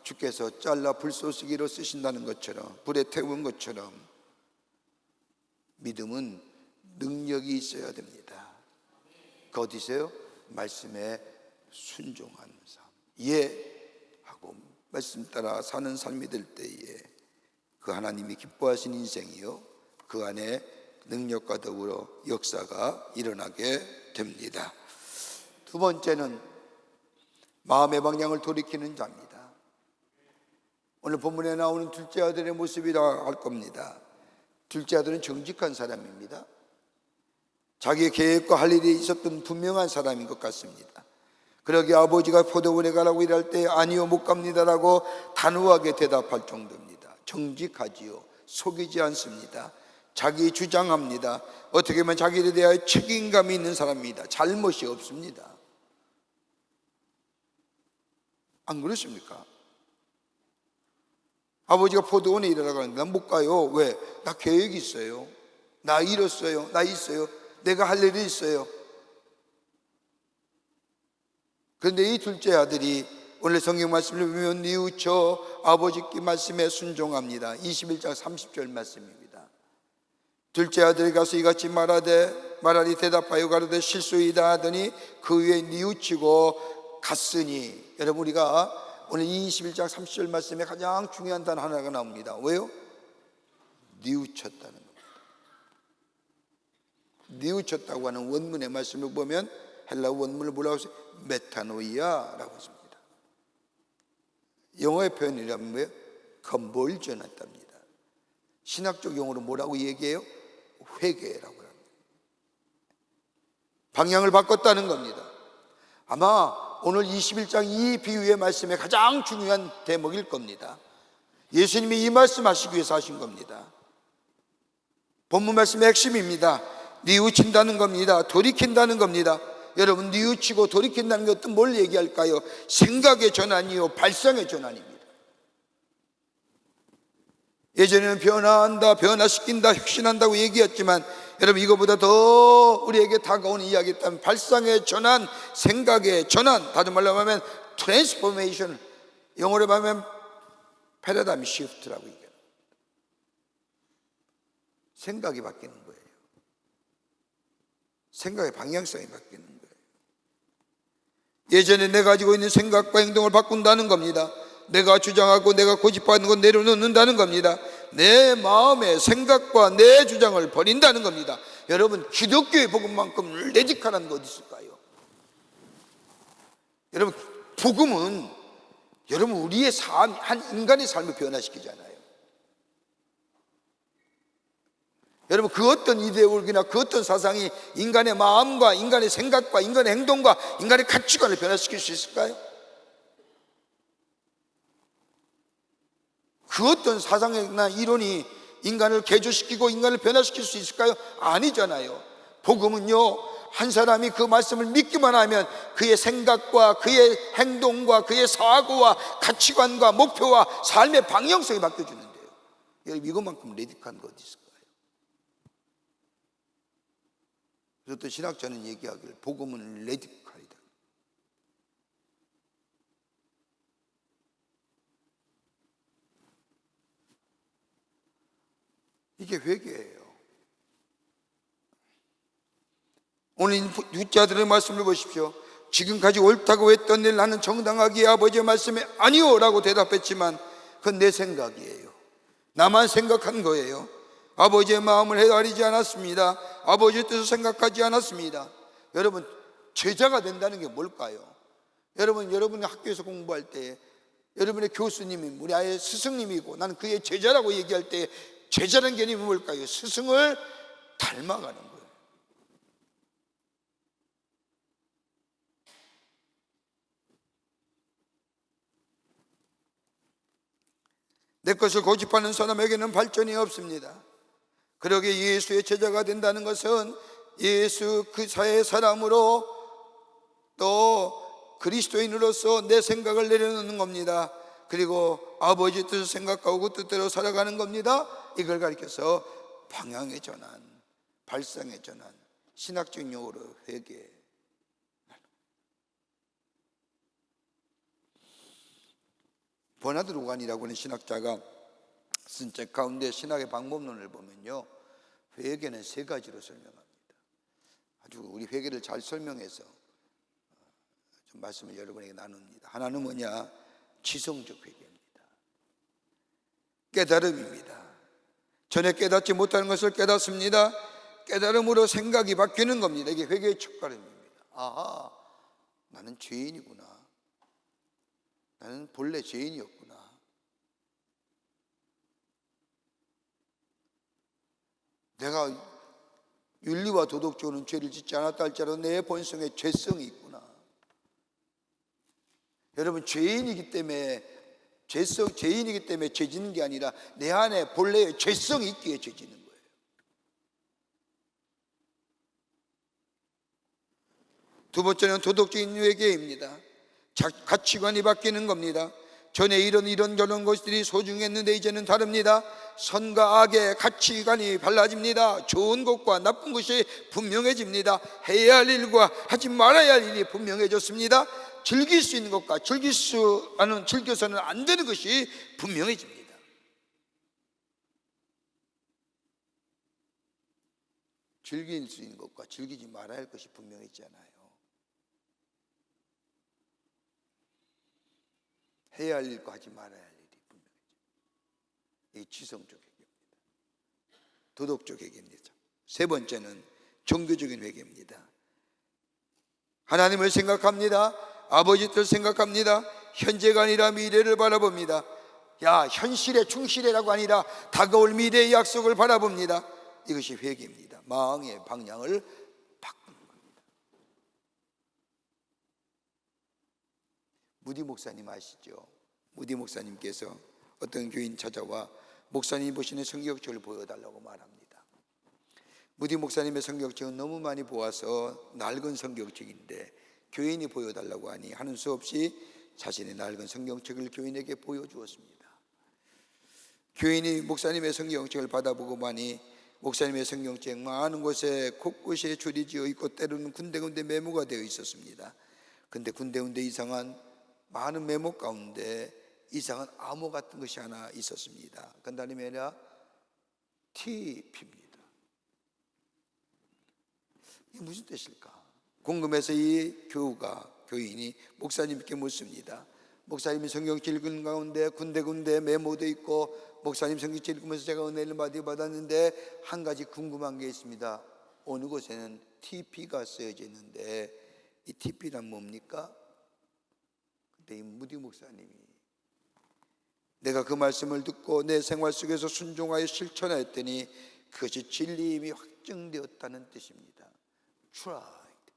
주께서 잘라 불쏘시기로 쓰신다는 것처럼, 불에 태운 것처럼 믿음은 능력이 있어야 됩니다. 그 어디서요? 말씀에 순종하는 삶, 하고 말씀 따라 사는 삶이 될 때에 그 하나님이 기뻐하신 인생이요, 그 안에 능력과 더불어 역사가 일어나게 됩니다. 두 번째는 마음의 방향을 돌이키는 자입니다. 오늘 본문에 나오는 둘째 아들의 모습이라 할 겁니다. 둘째 아들은 정직한 사람입니다. 자기의 계획과 할 일이 있었던 분명한 사람인 것 같습니다. 그러기에 아버지가 포도원에 가라고 일할 때 아니요 못 갑니다라고 단호하게 대답할 정도입니다. 정직하지요. 속이지 않습니다. 자기 주장합니다. 어떻게 보면 자기에 대하여 책임감이 있는 사람입니다. 잘못이 없습니다. 안 그렇습니까? 아버지가 포도원에 일하라고 하는데 난 못 가요. 왜? 나 계획이 있어요. 나 이뤘어요. 나 있어요. 내가 할 일이 있어요. 그런데 이 둘째 아들이 오늘 성경 말씀을 보면 뉘우쳐 아버지께 말씀에 순종합니다. 21장 30절 말씀입니다. 둘째 아들이 가서 이같이 말하니 대답하여 가로되 실수이다 하더니 그 위에 뉘우치고 갔으니. 여러분, 우리가 오늘 21장 30절 말씀에 가장 중요한 단어 하나가 나옵니다. 왜요? 뉘우쳤다는 겁니다. 뉘우쳤다고 하는 원문의 말씀을 보면 헬라 원문을 뭐라고 했어요? 메타노이아라고 했습니다. 영어의 표현이라면 뭐예요? 컨볼전했답니다. 신학적 용어로 뭐라고 얘기해요? 회개라고 합니다. 방향을 바꿨다는 겁니다. 아마 오늘 21장 이 비유의 말씀에 가장 중요한 대목일 겁니다. 예수님이 이 말씀하시기 위해서 하신 겁니다. 본문 말씀의 핵심입니다. 뉘우친다는 겁니다. 돌이킨다는 겁니다. 여러분, 뉘우치고 돌이킨다는 것은 뭘 얘기할까요? 생각의 전환이요, 발상의 전환입니다. 예전에는 변화한다, 변화시킨다, 혁신한다고 얘기했지만 여러분, 이거보다 더 우리에게 다가오는 이야기가 있다면 발상의 전환, 생각의 전환, 다른 말로 하면 트랜스포메이션, 영어로 하면 패러다임 시프트라고 얘기합니다. 생각이 바뀌는 거예요. 생각의 방향성이 바뀌는 거예요. 예전에 내가 가지고 있는 생각과 행동을 바꾼다는 겁니다. 내가 주장하고 내가 고집하는 건 내려놓는다는 겁니다. 내 마음의 생각과 내 주장을 버린다는 겁니다. 여러분, 기독교의 복음만큼 레디컬한 거 어디 있을까요? 여러분, 복음은 여러분 우리의 삶, 한 인간의 삶을 변화시키잖아요. 여러분, 그 어떤 이데올기나 그 어떤 사상이 인간의 마음과 인간의 생각과 인간의 행동과 인간의 가치관을 변화시킬 수 있을까요? 그 어떤 사상이나 이론이 인간을 개조시키고 인간을 변화시킬 수 있을까요? 아니잖아요. 복음은요, 한 사람이 그 말씀을 믿기만 하면 그의 생각과 그의 행동과 그의 사고와 가치관과 목표와 삶의 방향성이 바뀌어주는데요. 여러분, 이것만큼 레디컬한 거 어디 있을까요? 그래서 또 신학자는 얘기하기를 복음은 레디컬이다. 이게 회개예요. 오늘 둘째 아들의 말씀을 보십시오. 지금까지 옳다고 했던 일 나는 정당하게 아버지의 말씀에 아니요 라고 대답했지만 그건 내 생각이에요. 나만 생각한 거예요. 아버지의 마음을 헤아리지 않았습니다. 아버지의 뜻을 생각하지 않았습니다. 여러분, 제자가 된다는 게 뭘까요? 여러분이 학교에서 공부할 때 여러분의 교수님이 우리 아이의 스승님이고 나는 그의 제자라고 얘기할 때 제자라는 개념이 뭘까요? 스승을 닮아가는 거예요. 내 것을 고집하는 사람에게는 발전이 없습니다. 그러기에 예수의 제자가 된다는 것은 예수 그사의 사람으로 또 그리스도인으로서 내 생각을 내려놓는 겁니다. 그리고 아버지 뜻을 생각하고 그 뜻대로 살아가는 겁니다. 이걸 가리켜서 방향의 전환, 발상의 전환, 신학적 용어로 회개. 버나드 로간이라고 하는 신학자가 쓴 책 가운데 신학의 방법론을 보면요, 회개는 세 가지로 설명합니다. 아주 우리 회개를 잘 설명해서 좀 말씀을 여러분에게 나눕니다. 하나는 뭐냐? 지성적 회개입니다. 깨달음입니다. 전에 깨닫지 못하는 것을 깨닫습니다. 깨달음으로 생각이 바뀌는 겁니다. 이게 회개의 첫걸음입니다. 아하, 나는 죄인이구나. 나는 본래 죄인이었구나. 내가 윤리와 도덕적으로는 죄를 짓지 않았다 할지라도 내 본성에 죄성이 있구나. 여러분, 죄인이기 때문에 죄 짓는 게 아니라 내 안에 본래의 죄성이 있기에 죄 짓는 거예요. 두 번째는 도덕적인 회개입니다. 가치관이 바뀌는 겁니다. 전에 이런 저런 것들이 소중했는데 이제는 다릅니다. 선과 악의 가치관이 달라집니다. 좋은 것과 나쁜 것이 분명해집니다. 해야 할 일과 하지 말아야 할 일이 분명해졌습니다. 즐길 수 있는 것과 즐겨서는 안 되는 것이 분명해집니다. 즐길 수 있는 것과 즐기지 말아야 할 것이 분명해지잖아요. 해야 할 일과 하지 말아야 할 일이 분명해져요. 이 지성적 회개입니다. 도덕적 회개입니다. 세 번째는 종교적인 회개입니다. 하나님을 생각합니다. 아버지 뜻을 생각합니다. 현재가 아니라 미래를 바라봅니다. 현실에 충실해라고 아니라 다가올 미래의 약속을 바라봅니다. 이것이 회개입니다. 마음의 방향을 바꾸는 겁니다. 무디 목사님 아시죠? 무디 목사님께서 어떤 교인 찾아와 목사님이 보시는 성경책을 보여달라고 말합니다. 무디 목사님의 성경책은 너무 많이 보아서 낡은 성경책인데 교인이 보여달라고 하니 하는 수 없이 자신의 낡은 성경책을 교인에게 보여주었습니다. 교인이 목사님의 성경책을 받아보고 보니 목사님의 성경책 많은 곳에 곳곳에 줄이 지어 있고 때로는 군데군데 메모가 되어 있었습니다. 근데 군데군데 이상한 많은 메모 가운데 이상한 암호 같은 것이 하나 있었습니다. 그 다음에 아니라 TP입니다. 이게 무슨 뜻일까? 궁금해서 이 교인이 목사님께 묻습니다. 목사님이 성경책 읽은 가운데 군데군데 메모도 있고 목사님 성경책 읽으면서 제가 은혜를 많이 받았는데 한 가지 궁금한 게 있습니다. 어느 곳에는 TP가 쓰여져 있는데 이 TP란 뭡니까? 근데 이 무디 목사님이 내가 그 말씀을 듣고 내 생활 속에서 순종하여 실천하였더니 그것이 진리임이 확증되었다는 뜻입니다. Tried,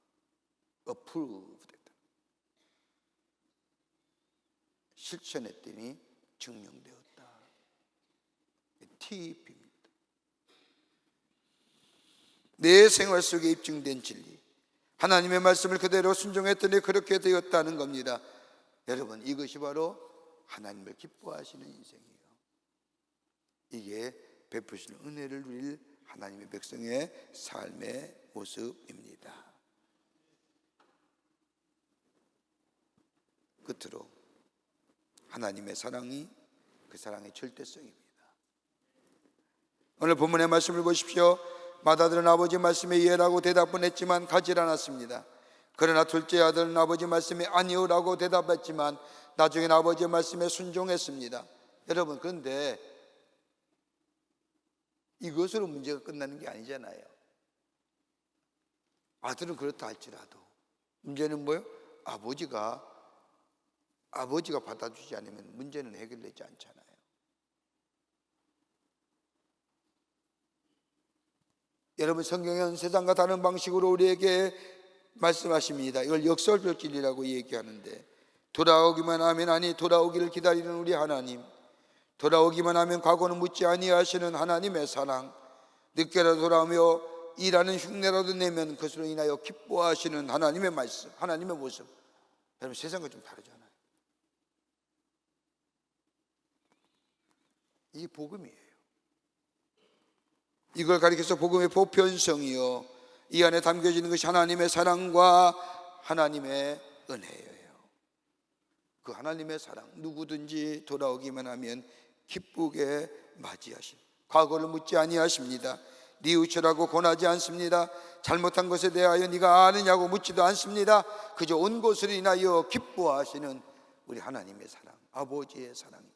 approved. 실천했더니 증명되었다. TP입니다. 내 생활 속에 입증된 진리, 하나님의 말씀을 그대로 순종했더니 그렇게 되었다는 겁니다. 여러분, 이것이 바로 하나님을 기뻐하시는 인생이에요. 이게 베푸시는 은혜를 누릴 하나님의 백성의 삶의 모습입니다. 끝으로 하나님의 사랑이 그 사랑의 절대성입니다. 오늘 본문의 말씀을 보십시오. 맏아들은 아버지 말씀에 이해라고 대답은 했지만 가지 않았습니다. 그러나 둘째 아들은 아버지 말씀에 아니오라고 대답했지만 나중엔 아버지 말씀에 순종했습니다. 여러분, 그런데 이것으로 문제가 끝나는 게 아니잖아요. 아들은 그렇다 할지라도 문제는 뭐예요? 아버지가 받아주지 않으면 문제는 해결되지 않잖아요. 여러분, 성경은 세상과 다른 방식으로 우리에게 말씀하십니다. 이걸 역설적 진리라고 얘기하는데, 돌아오기만 하면, 아니 돌아오기를 기다리는 우리 하나님, 돌아오기만 하면 과거는 묻지 아니하시는 하나님의 사랑, 늦게라도 돌아오며 일하는 흉내라도 내면 그것으로 인하여 기뻐하시는 하나님의 말씀, 하나님의 모습. 여러분, 세상과 좀 다르잖아요. 이게 복음이에요. 이걸 가리켜서 복음의 보편성이요, 이 안에 담겨지는 것이 하나님의 사랑과 하나님의 은혜예요. 그 하나님의 사랑, 누구든지 돌아오기만 하면 기쁘게 맞이하신, 과거를 묻지 아니하십니다. 뉘우치라고 권하지 않습니다. 잘못한 것에 대하여 네가 아느냐고 묻지도 않습니다. 그저 온 것을 인하여 기뻐하시는 우리 하나님의 사랑, 아버지의 사랑입니다.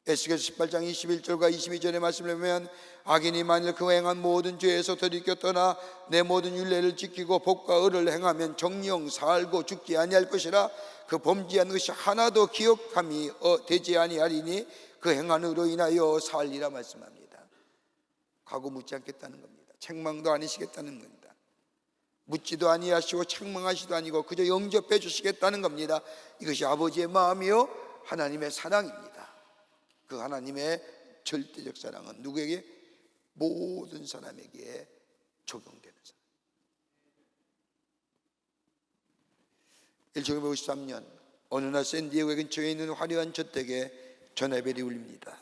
에스겔서 18장 21절과 22절의 말씀을 보면, 악인이 만일 그 행한 모든 죄에서 돌이켜 떠나 내 모든 율례를 지키고 복과 의를 행하면 정령 살고 죽지 아니할 것이라. 그 범죄한 것이 하나도 기억함이 되지 아니하리니 그 행한 의로 인하여 살리라 말씀합니다. 과거 묻지 않겠다는 겁니다. 책망도 아니시겠다는 겁니다. 묻지도 아니하시고 책망하시도 아니고 그저 영접해 주시겠다는 겁니다. 이것이 아버지의 마음이요, 하나님의 사랑입니다. 그 하나님의 절대적 사랑은 누구에게? 모든 사람에게 적용되는 사랑. 1953년 어느 날 샌디에고 근처에 있는 화려한 저택에 전화벨이 울립니다.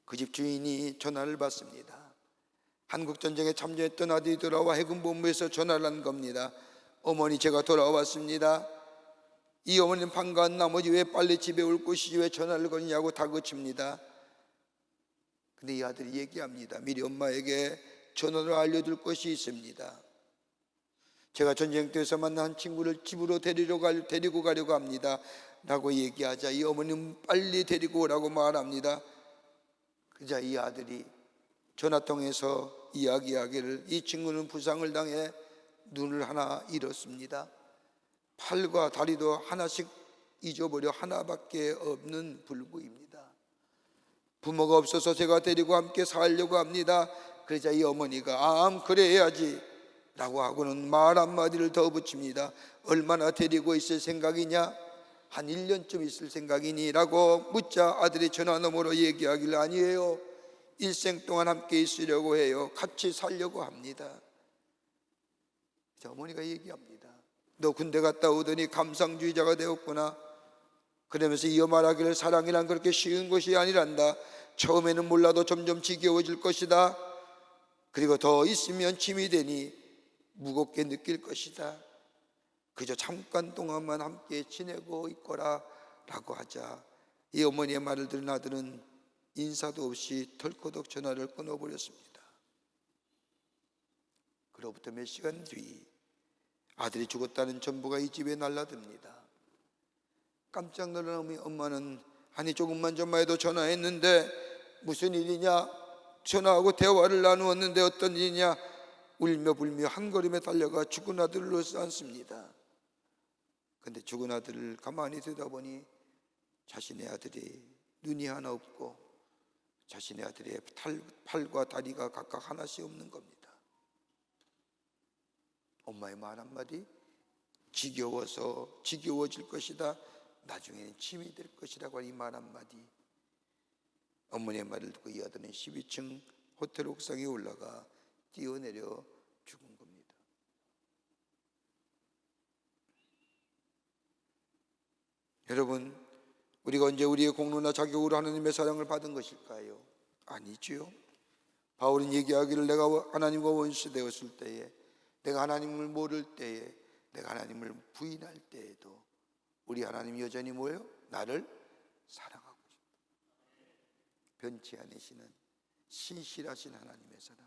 그 집 주인이 전화를 받습니다. 한국전쟁에 참전했던 아들이 돌아와 해군본부에서 전화를 한 겁니다. 어머니, 제가 돌아왔습니다. 이 어머니는 반가운 나머지 왜 빨리 집에 올 것이지 왜 전화를 거냐고 다그칩니다. 근데 이 아들이 얘기합니다. 미리 엄마에게 전화로 알려줄 것이 있습니다. 제가 전쟁터에서 만난 한 친구를 집으로 데리고 가려고 합니다 라고 얘기하자 이 어머니는 빨리 데리고 오라고 말합니다. 그자 이 아들이 전화통해서 이야기하기를, 이 친구는 부상을 당해 눈을 하나 잃었습니다. 팔과 다리도 하나씩 잊어버려 하나밖에 없는 불구입니다. 부모가 없어서 제가 데리고 함께 살려고 합니다. 그러자 이 어머니가 그래야지 라고 하고는 말 한마디를 더 붙입니다. 얼마나 데리고 있을 생각이냐? 한 1년쯤 있을 생각이니? 라고 묻자 아들이 전화 너머로 얘기하길, 아니에요, 일생 동안 함께 있으려고 해요. 같이 살려고 합니다. 어머니가 얘기합니다. 너 군대 갔다 오더니 감상주의자가 되었구나. 그러면서 이어 말하기를, 사랑이란 그렇게 쉬운 것이 아니란다. 처음에는 몰라도 점점 지겨워질 것이다. 그리고 더 있으면 짐이 되니 무겁게 느낄 것이다. 그저 잠깐 동안만 함께 지내고 있거라 라고 하자 이 어머니의 말을 들은 아들은 인사도 없이 덜커덕 전화를 끊어버렸습니다. 그로부터 몇 시간 뒤 아들이 죽었다는 전보가 이 집에 날라듭니다. 깜짝 놀란 엄마는, 아니 조금만 전만 해도 전화했는데 무슨 일이냐? 전화하고 대화를 나누었는데 어떤 일이냐? 울며 불며 한 걸음에 달려가 죽은 아들을 놓지 않습니다. 근데 죽은 아들을 가만히 들여다보니 자신의 아들이 눈이 하나 없고 자신의 아들의 팔과 다리가 각각 하나씩 없는 겁니다. 엄마의 말 한마디, 지겨워질 것이다, 나중에는 짐이 될 것이라고 하는 이 말 한마디, 어머니의 말을 듣고 이 아들은 12층 호텔 옥상에 올라가 뛰어내려 죽은 겁니다. 여러분, 우리가 언제 우리의 공로나 자격으로 하나님의 사랑을 받은 것일까요? 아니지요. 바울은 얘기하기를, 내가 하나님과 원수 되었을 때에, 내가 하나님을 모를 때에, 내가 하나님을 부인할 때에도 우리 하나님 여전히 뭐예요? 나를 사랑하고 싶다. 변치 않으시는 신실하신 하나님의 사랑,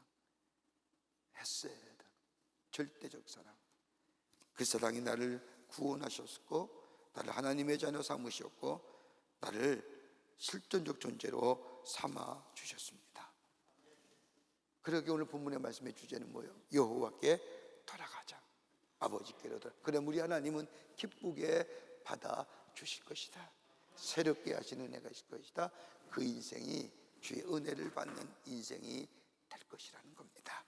헤세드, 절대적 사랑. 그 사랑이 나를 구원하셨고 나를 하나님의 자녀 삼으셨고 나를 실존적 존재로 삼아 주셨습니다. 그러게 오늘 본문의 말씀의 주제는 뭐예요? 여호와께 돌아가자, 아버지께로 돌아가자. 그럼 우리 하나님은 기쁘게 받아 주실 것이다. 새롭게 하시는 은혜가 있을 것이다. 그 인생이 주의 은혜를 받는 인생이 것이라는 겁니다.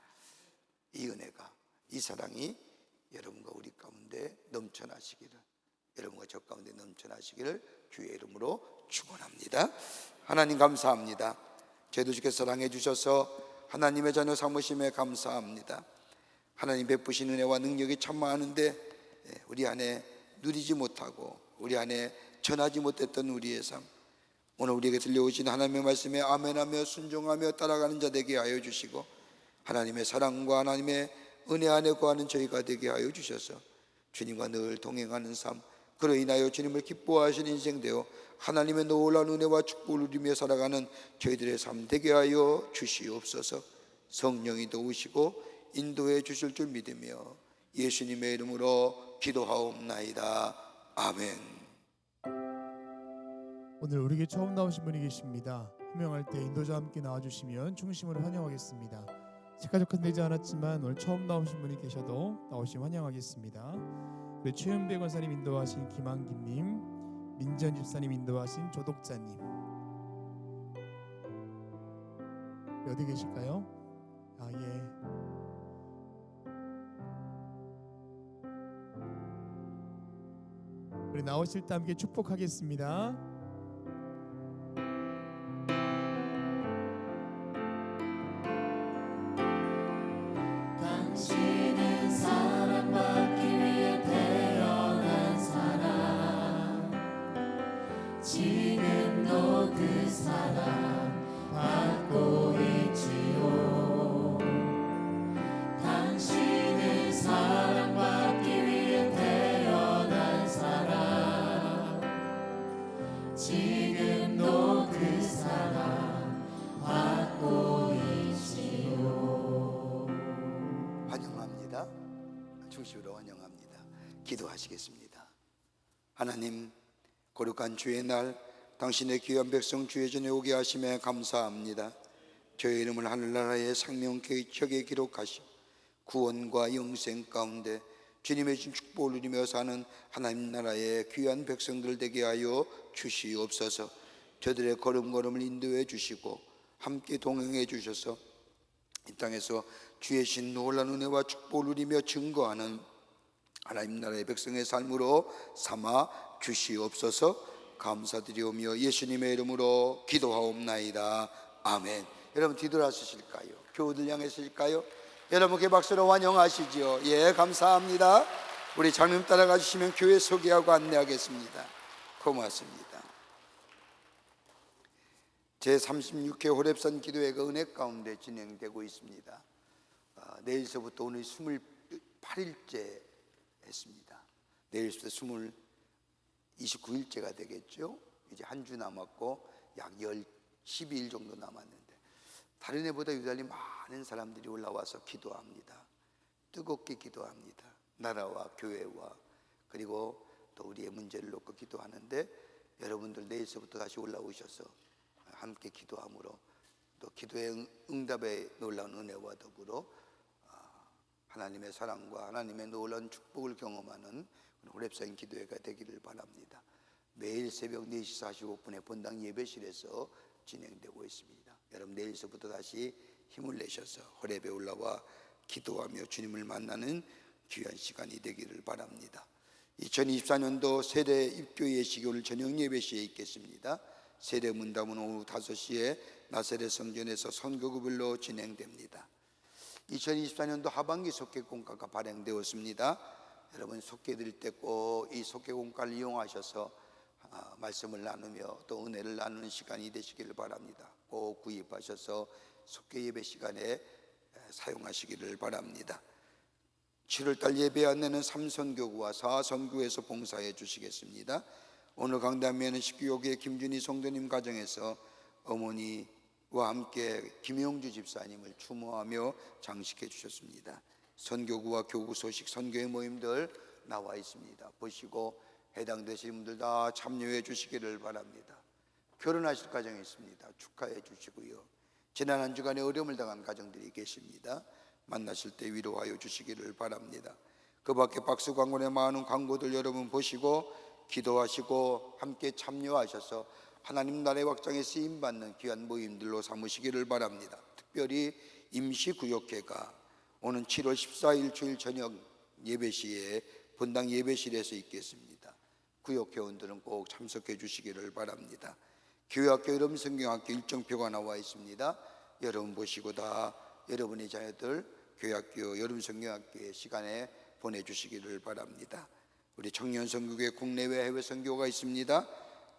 이 은혜가, 이 사랑이 여러분과 우리 가운데 넘쳐나시기를, 여러분과 저 가운데 넘쳐나시기를 주의 이름으로 축원합니다. 하나님 감사합니다. 저희도 주께 사랑해 주셔서 하나님의 자녀 삼으심에 감사합니다. 하나님 베푸신 은혜와 능력이 참 많은데 우리 안에 누리지 못하고 우리 안에 전하지 못했던 우리의 삶, 오늘 우리에게 들려오신 하나님의 말씀에 아멘하며 순종하며 따라가는 자 되게 하여 주시고, 하나님의 사랑과 하나님의 은혜 안에 거하는 저희가 되게 하여 주셔서 주님과 늘 동행하는 삶, 그로 인하여 주님을 기뻐하시는 인생 되어 하나님의 놀라운 은혜와 축복을 누리며 살아가는 저희들의 삶 되게 하여 주시옵소서. 성령이 도우시고 인도해 주실 줄 믿으며 예수님의 이름으로 기도하옵나이다. 아멘. 오늘 우리에게 처음 나오신 분이 계십니다. 호명할 때 인도자와 함께 나와주시면 중심으로 환영하겠습니다. 색가족은 되지 않았지만 오늘 처음 나오신 분이 계셔도 나오시면 환영하겠습니다. 우리 최은배 권사님 인도하신 김한김님, 민전 집사님 인도하신 조독자님, 어디 계실까요? 우리 나오실 때 함께 축복하겠습니다. 당신은 사랑받기 위해 태어난 사람, 지금도 그 사랑 받고 있지요. 당신은 사랑받기 위해 태어난 사람, 지금도 그 사랑 받고 있지요. 환영합니다. 중심으로 환영합니다. 기도하시겠습니다. 하나님, 거룩한 주의 날 당신의 귀한 백성 주의 전에 오게 하심에 감사합니다. 저의 이름을 하늘나라의 생명책에 기록하시고 구원과 영생 가운데 주님의 준 축복을 누리며 사는 하나님 나라의 귀한 백성들 되게 하여 주시옵소서. 저들의 걸음걸음을 인도해 주시고 함께 동행해 주셔서 이 땅에서 주의 신 놀라운 은혜와 축복을 누리며 증거하는 하나님 나라의 백성의 삶으로 삼아 주시옵소서. 감사드리오며 예수님의 이름으로 기도하옵나이다. 아멘. 여러분 뒤돌아서실까요? 교우들 향해 서실까요? 여러분께 박수로 환영하시지요. 예, 감사합니다. 우리 장님 따라가 주시면 교회 소개하고 안내하겠습니다. 고맙습니다. 제36회 호렙산 기도회가 은혜 가운데 진행되고 있습니다. 내일서부터 오늘 28일째 했습니다. 내일부터 29일째가 되겠죠. 이제 한 주 남았고 약 12일 정도 남았는데 다른 해보다 유달리 많은 사람들이 올라와서 기도합니다. 뜨겁게 기도합니다. 나라와 교회와 그리고 또 우리의 문제를 놓고 기도하는데, 여러분들 내일서부터 다시 올라오셔서 함께 기도함으로 또 기도의 응답의 놀라운 은혜와 더불어 하나님의 사랑과 하나님의 놀라운 축복을 경험하는 호렙산 기도회가 되기를 바랍니다. 매일 새벽 4시 45분에 본당 예배실에서 진행되고 있습니다. 여러분 내일서부터 다시 힘을 내셔서 호렙에 올라와 기도하며 주님을 만나는 귀한 시간이 되기를 바랍니다. 2024년도 세대 입교 예식이 오늘 저녁 예배 시에 있겠습니다. 세대 문담은 오후 5시에 나사렛 성전에서 선교구별로 진행됩니다. 2024년도 하반기 속회공과가 발행되었습니다. 여러분 속회드릴 때 꼭 이 속회공과를 이용하셔서 말씀을 나누며 또 은혜를 나누는 시간이 되시기를 바랍니다. 꼭 구입하셔서 속회 예배 시간에 사용하시기를 바랍니다. 7월달 예배 안내는 3선교구와 4선교에서 봉사해 주시겠습니다. 오늘 강단면은 19교구의 김준희 성도님 가정에서 어머니와 함께 김용주 집사님을 추모하며 장식해 주셨습니다. 선교구와 교구 소식 선교회 모임들 나와 있습니다. 보시고 해당되시는 분들 다 참여해 주시기를 바랍니다. 결혼하실 가정이 있습니다. 축하해 주시고요. 지난 한 주간에 어려움을 당한 가정들이 계십니다. 만나실 때 위로하여 주시기를 바랍니다. 그 밖에 박수 광고에 많은 광고들 여러분 보시고 기도하시고 함께 참여하셔서 하나님 나라의 확장에 쓰임받는 귀한 모임들로 삼으시기를 바랍니다. 특별히 임시구역회가 오는 7월 14일 주일 저녁 예배 시에 본당 예배실에서 있겠습니다. 구역회원들은 꼭 참석해 주시기를 바랍니다. 교회학교 여름성경학교 일정표가 나와 있습니다. 여러분 보시고 다 여러분의 자녀들 교회학교 여름성경학교의 시간에 보내주시기를 바랍니다. 우리 청년선교회 국내외 해외 선교가 있습니다.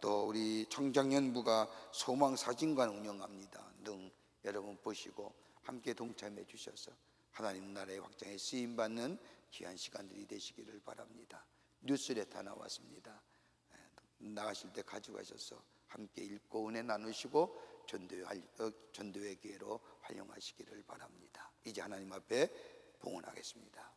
또 우리 청장년부가 소망사진관 운영합니다 등 여러분 보시고 함께 동참해 주셔서 하나님 나라의 확장에 쓰임받는 귀한 시간들이 되시기를 바랍니다. 뉴스레터 나왔습니다. 나가실 때 가져가셔서 함께 읽고 은혜 나누시고 전도회 기회로 활용하시기를 바랍니다. 이제 하나님 앞에 봉헌하겠습니다.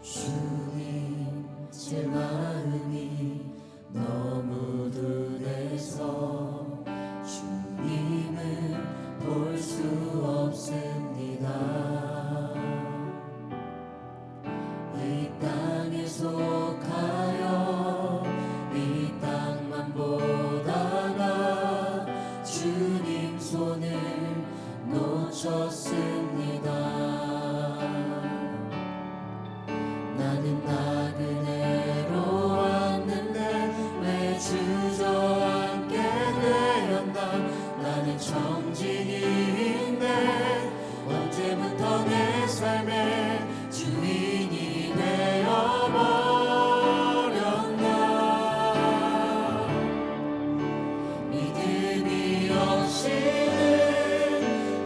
주님 제 마음이 너무 둔해서 주님을 볼 수 없습니다. 이 땅에 속하여 이 땅만 보다가 주님 손을 놓쳤습니다. 나는 나그네로 왔는데 왜 주저앉게 되었나. 나는 청진이인데 언제부터 내 삶의 주인이 되어버렸나. 믿음이 없이는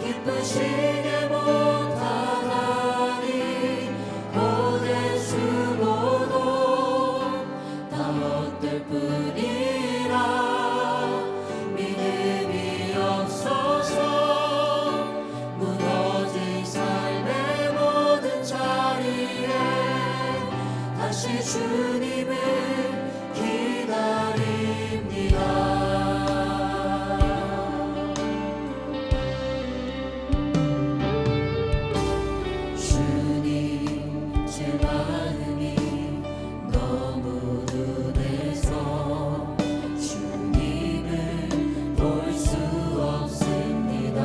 기쁘시게 못하다니 고대 수고도 다 헛될 뿐이라. 믿음이 없어서 무너진 삶의 모든 자리에 다시 주님을 기다립니다. 주님 제 마음이 너무 둔해서 주님을 볼 수 없습니다.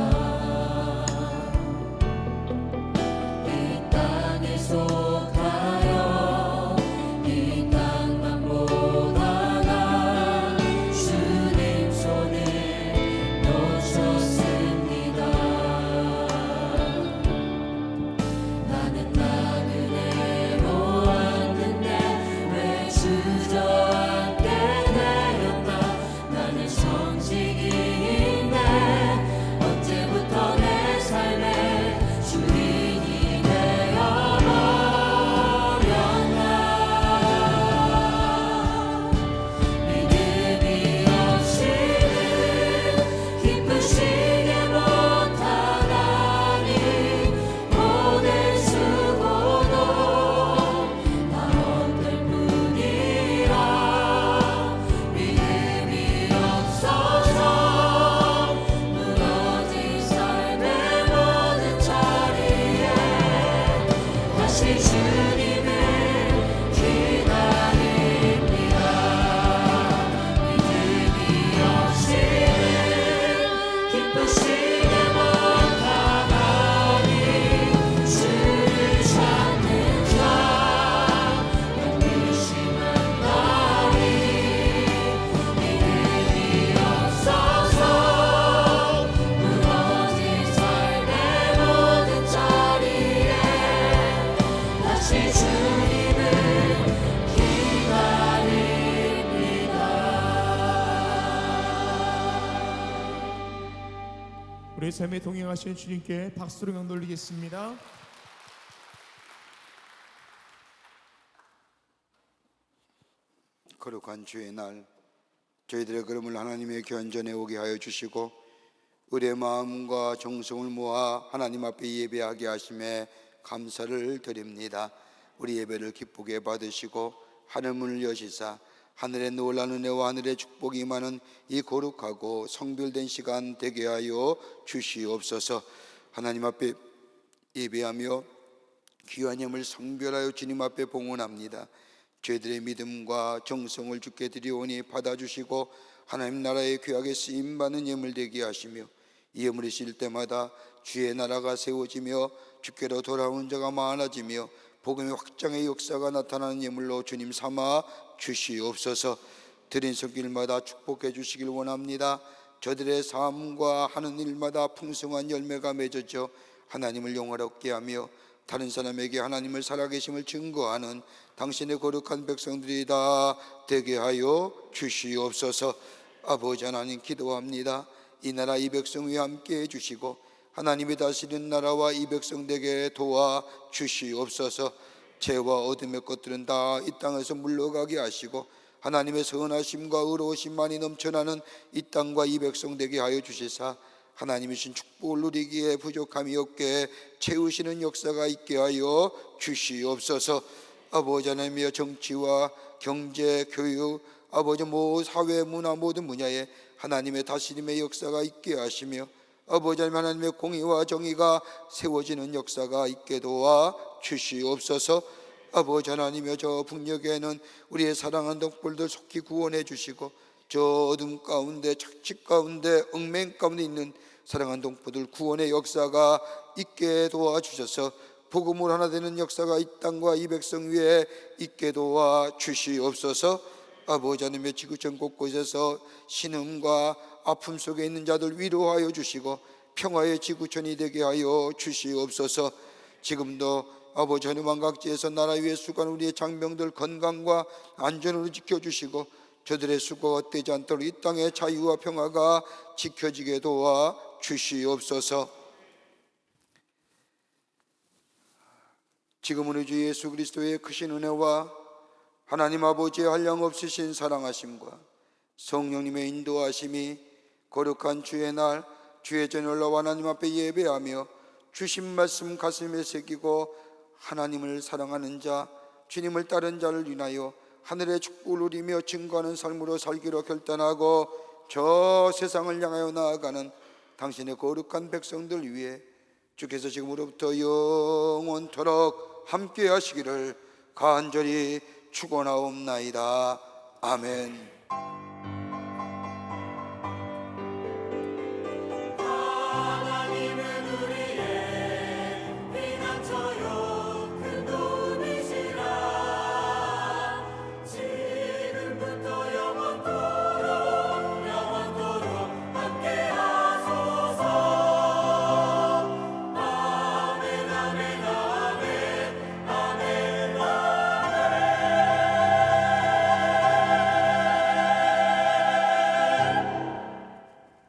이 땅에 속하여 이 땅만 보다가 주님 손을 놓쳤습니다. 나는 나그네로 왔는데 왜 주저앉게 되었나. 나는 청진이인데 언제부터 내 삶의 주인이 되어버렸나. 믿음이 없이는 기쁘시게 못하다니 고된 수고도 다 헛될 뿐이라. 믿음이 없어서 무너진 삶의 모든 자리에 다시 주님을 기다립니다. 믿음이 없이는 기쁘시게 못하다니 주를 찾는 자 반드시 만나리. 믿음이 없어서 무너진 삶의 모든 자리에 다시 주님을 기다립니다. 우리 삶에 동행하시는 주님께 박수로 경 돌리겠습니다. 거룩한 주의 날 저희들의 걸음을 하나님의 견전에 오게 하여 주시고 우리의 마음과 정성을 모아 하나님 앞에 예배하게 하심에 감사를 드립니다. 우리 예배를 기쁘게 받으시고 하늘문을 여시사 하늘의 놀라운 은혜와 하늘의 축복이 임하는 이 거룩하고 성별된 시간 되게 하여 주시옵소서. 하나님 앞에 예배하며 귀한 예물 성별하여 주님 앞에 봉헌합니다. 저희들의 믿음과 정성을 주께 드리오니 받아주시고 하나님 나라의 귀하게 쓰임받는 예물 되게 하시며 이 예물이 실 때마다 주의 나라가 세워지며 주께로 돌아오는 자가 많아지며 복음의 확장의 역사가 나타나는 예물로 주님 삼아 주시옵소서. 드린 손길마다 축복해 주시길 원합니다. 저들의 삶과 하는 일마다 풍성한 열매가 맺어져 하나님을 영화롭게 하며 다른 사람에게 하나님을 살아계심을 증거하는 당신의 거룩한 백성들이 다 되게 하여 주시옵소서. 아버지 하나님 기도합니다. 이 나라 이 백성 위에 함께 해주시고 하나님이 다스리는 나라와 이 백성 되게 도와 주시옵소서. 죄와 어둠의 것들은 다 이 땅에서 물러가게 하시고 하나님의 선하심과 의로우심만이 넘쳐나는 이 땅과 이 백성 되게 하여 주시사 하나님이 주신 축복을 누리기에 부족함이 없게 채우시는 역사가 있게 하여 주시옵소서. 아버지 하나님의 정치와 경제, 교육, 아버지 사회, 문화 모든 분야에 하나님의 다스림의 역사가 있게 하시며 아버지 하나님의 공의와 정의가 세워지는 역사가 있게 도와 주시옵소서. 아버지 하나님여 저 북녘에는 우리의 사랑하는 동포들 속히 구원해 주시고 저 어둠 가운데 착취 가운데 얽매임 가운데 있는 사랑하는 동포들 구원의 역사가 있게 도와주셔서 복음으로 하나 되는 역사가 이 땅과 이 백성 위에 있게 도와주시옵소서. 아버지 하나님의 지구촌 곳곳에서 신음과 아픔 속에 있는 자들 위로하여 주시고 평화의 지구촌이 되게 하여 주시옵소서. 지금도 아버지 하나님 왕각지에서 나라 위에 수고하는 우리의 장병들 건강과 안전으로 지켜주시고 저들의 수고가 헛되지 않도록 이 땅의 자유와 평화가 지켜지게 도와 주시옵소서. 지금은 우리 주 예수 그리스도의 크신 은혜와 하나님 아버지의 한량없으신 사랑하심과 성령님의 인도하심이 거룩한 주의 날 주의 저녁으로 하나님 앞에 예배하며 주신 말씀 가슴에 새기고 하나님을 사랑하는 자 주님을 따른 자를 인하여 하늘의 축복을 누리며 증거하는 삶으로 살기로 결단하고 저 세상을 향하여 나아가는 당신의 거룩한 백성들 위해 주께서 지금으로부터 영원토록 함께 하시기를 간절히 축원하옵나이다. 아멘.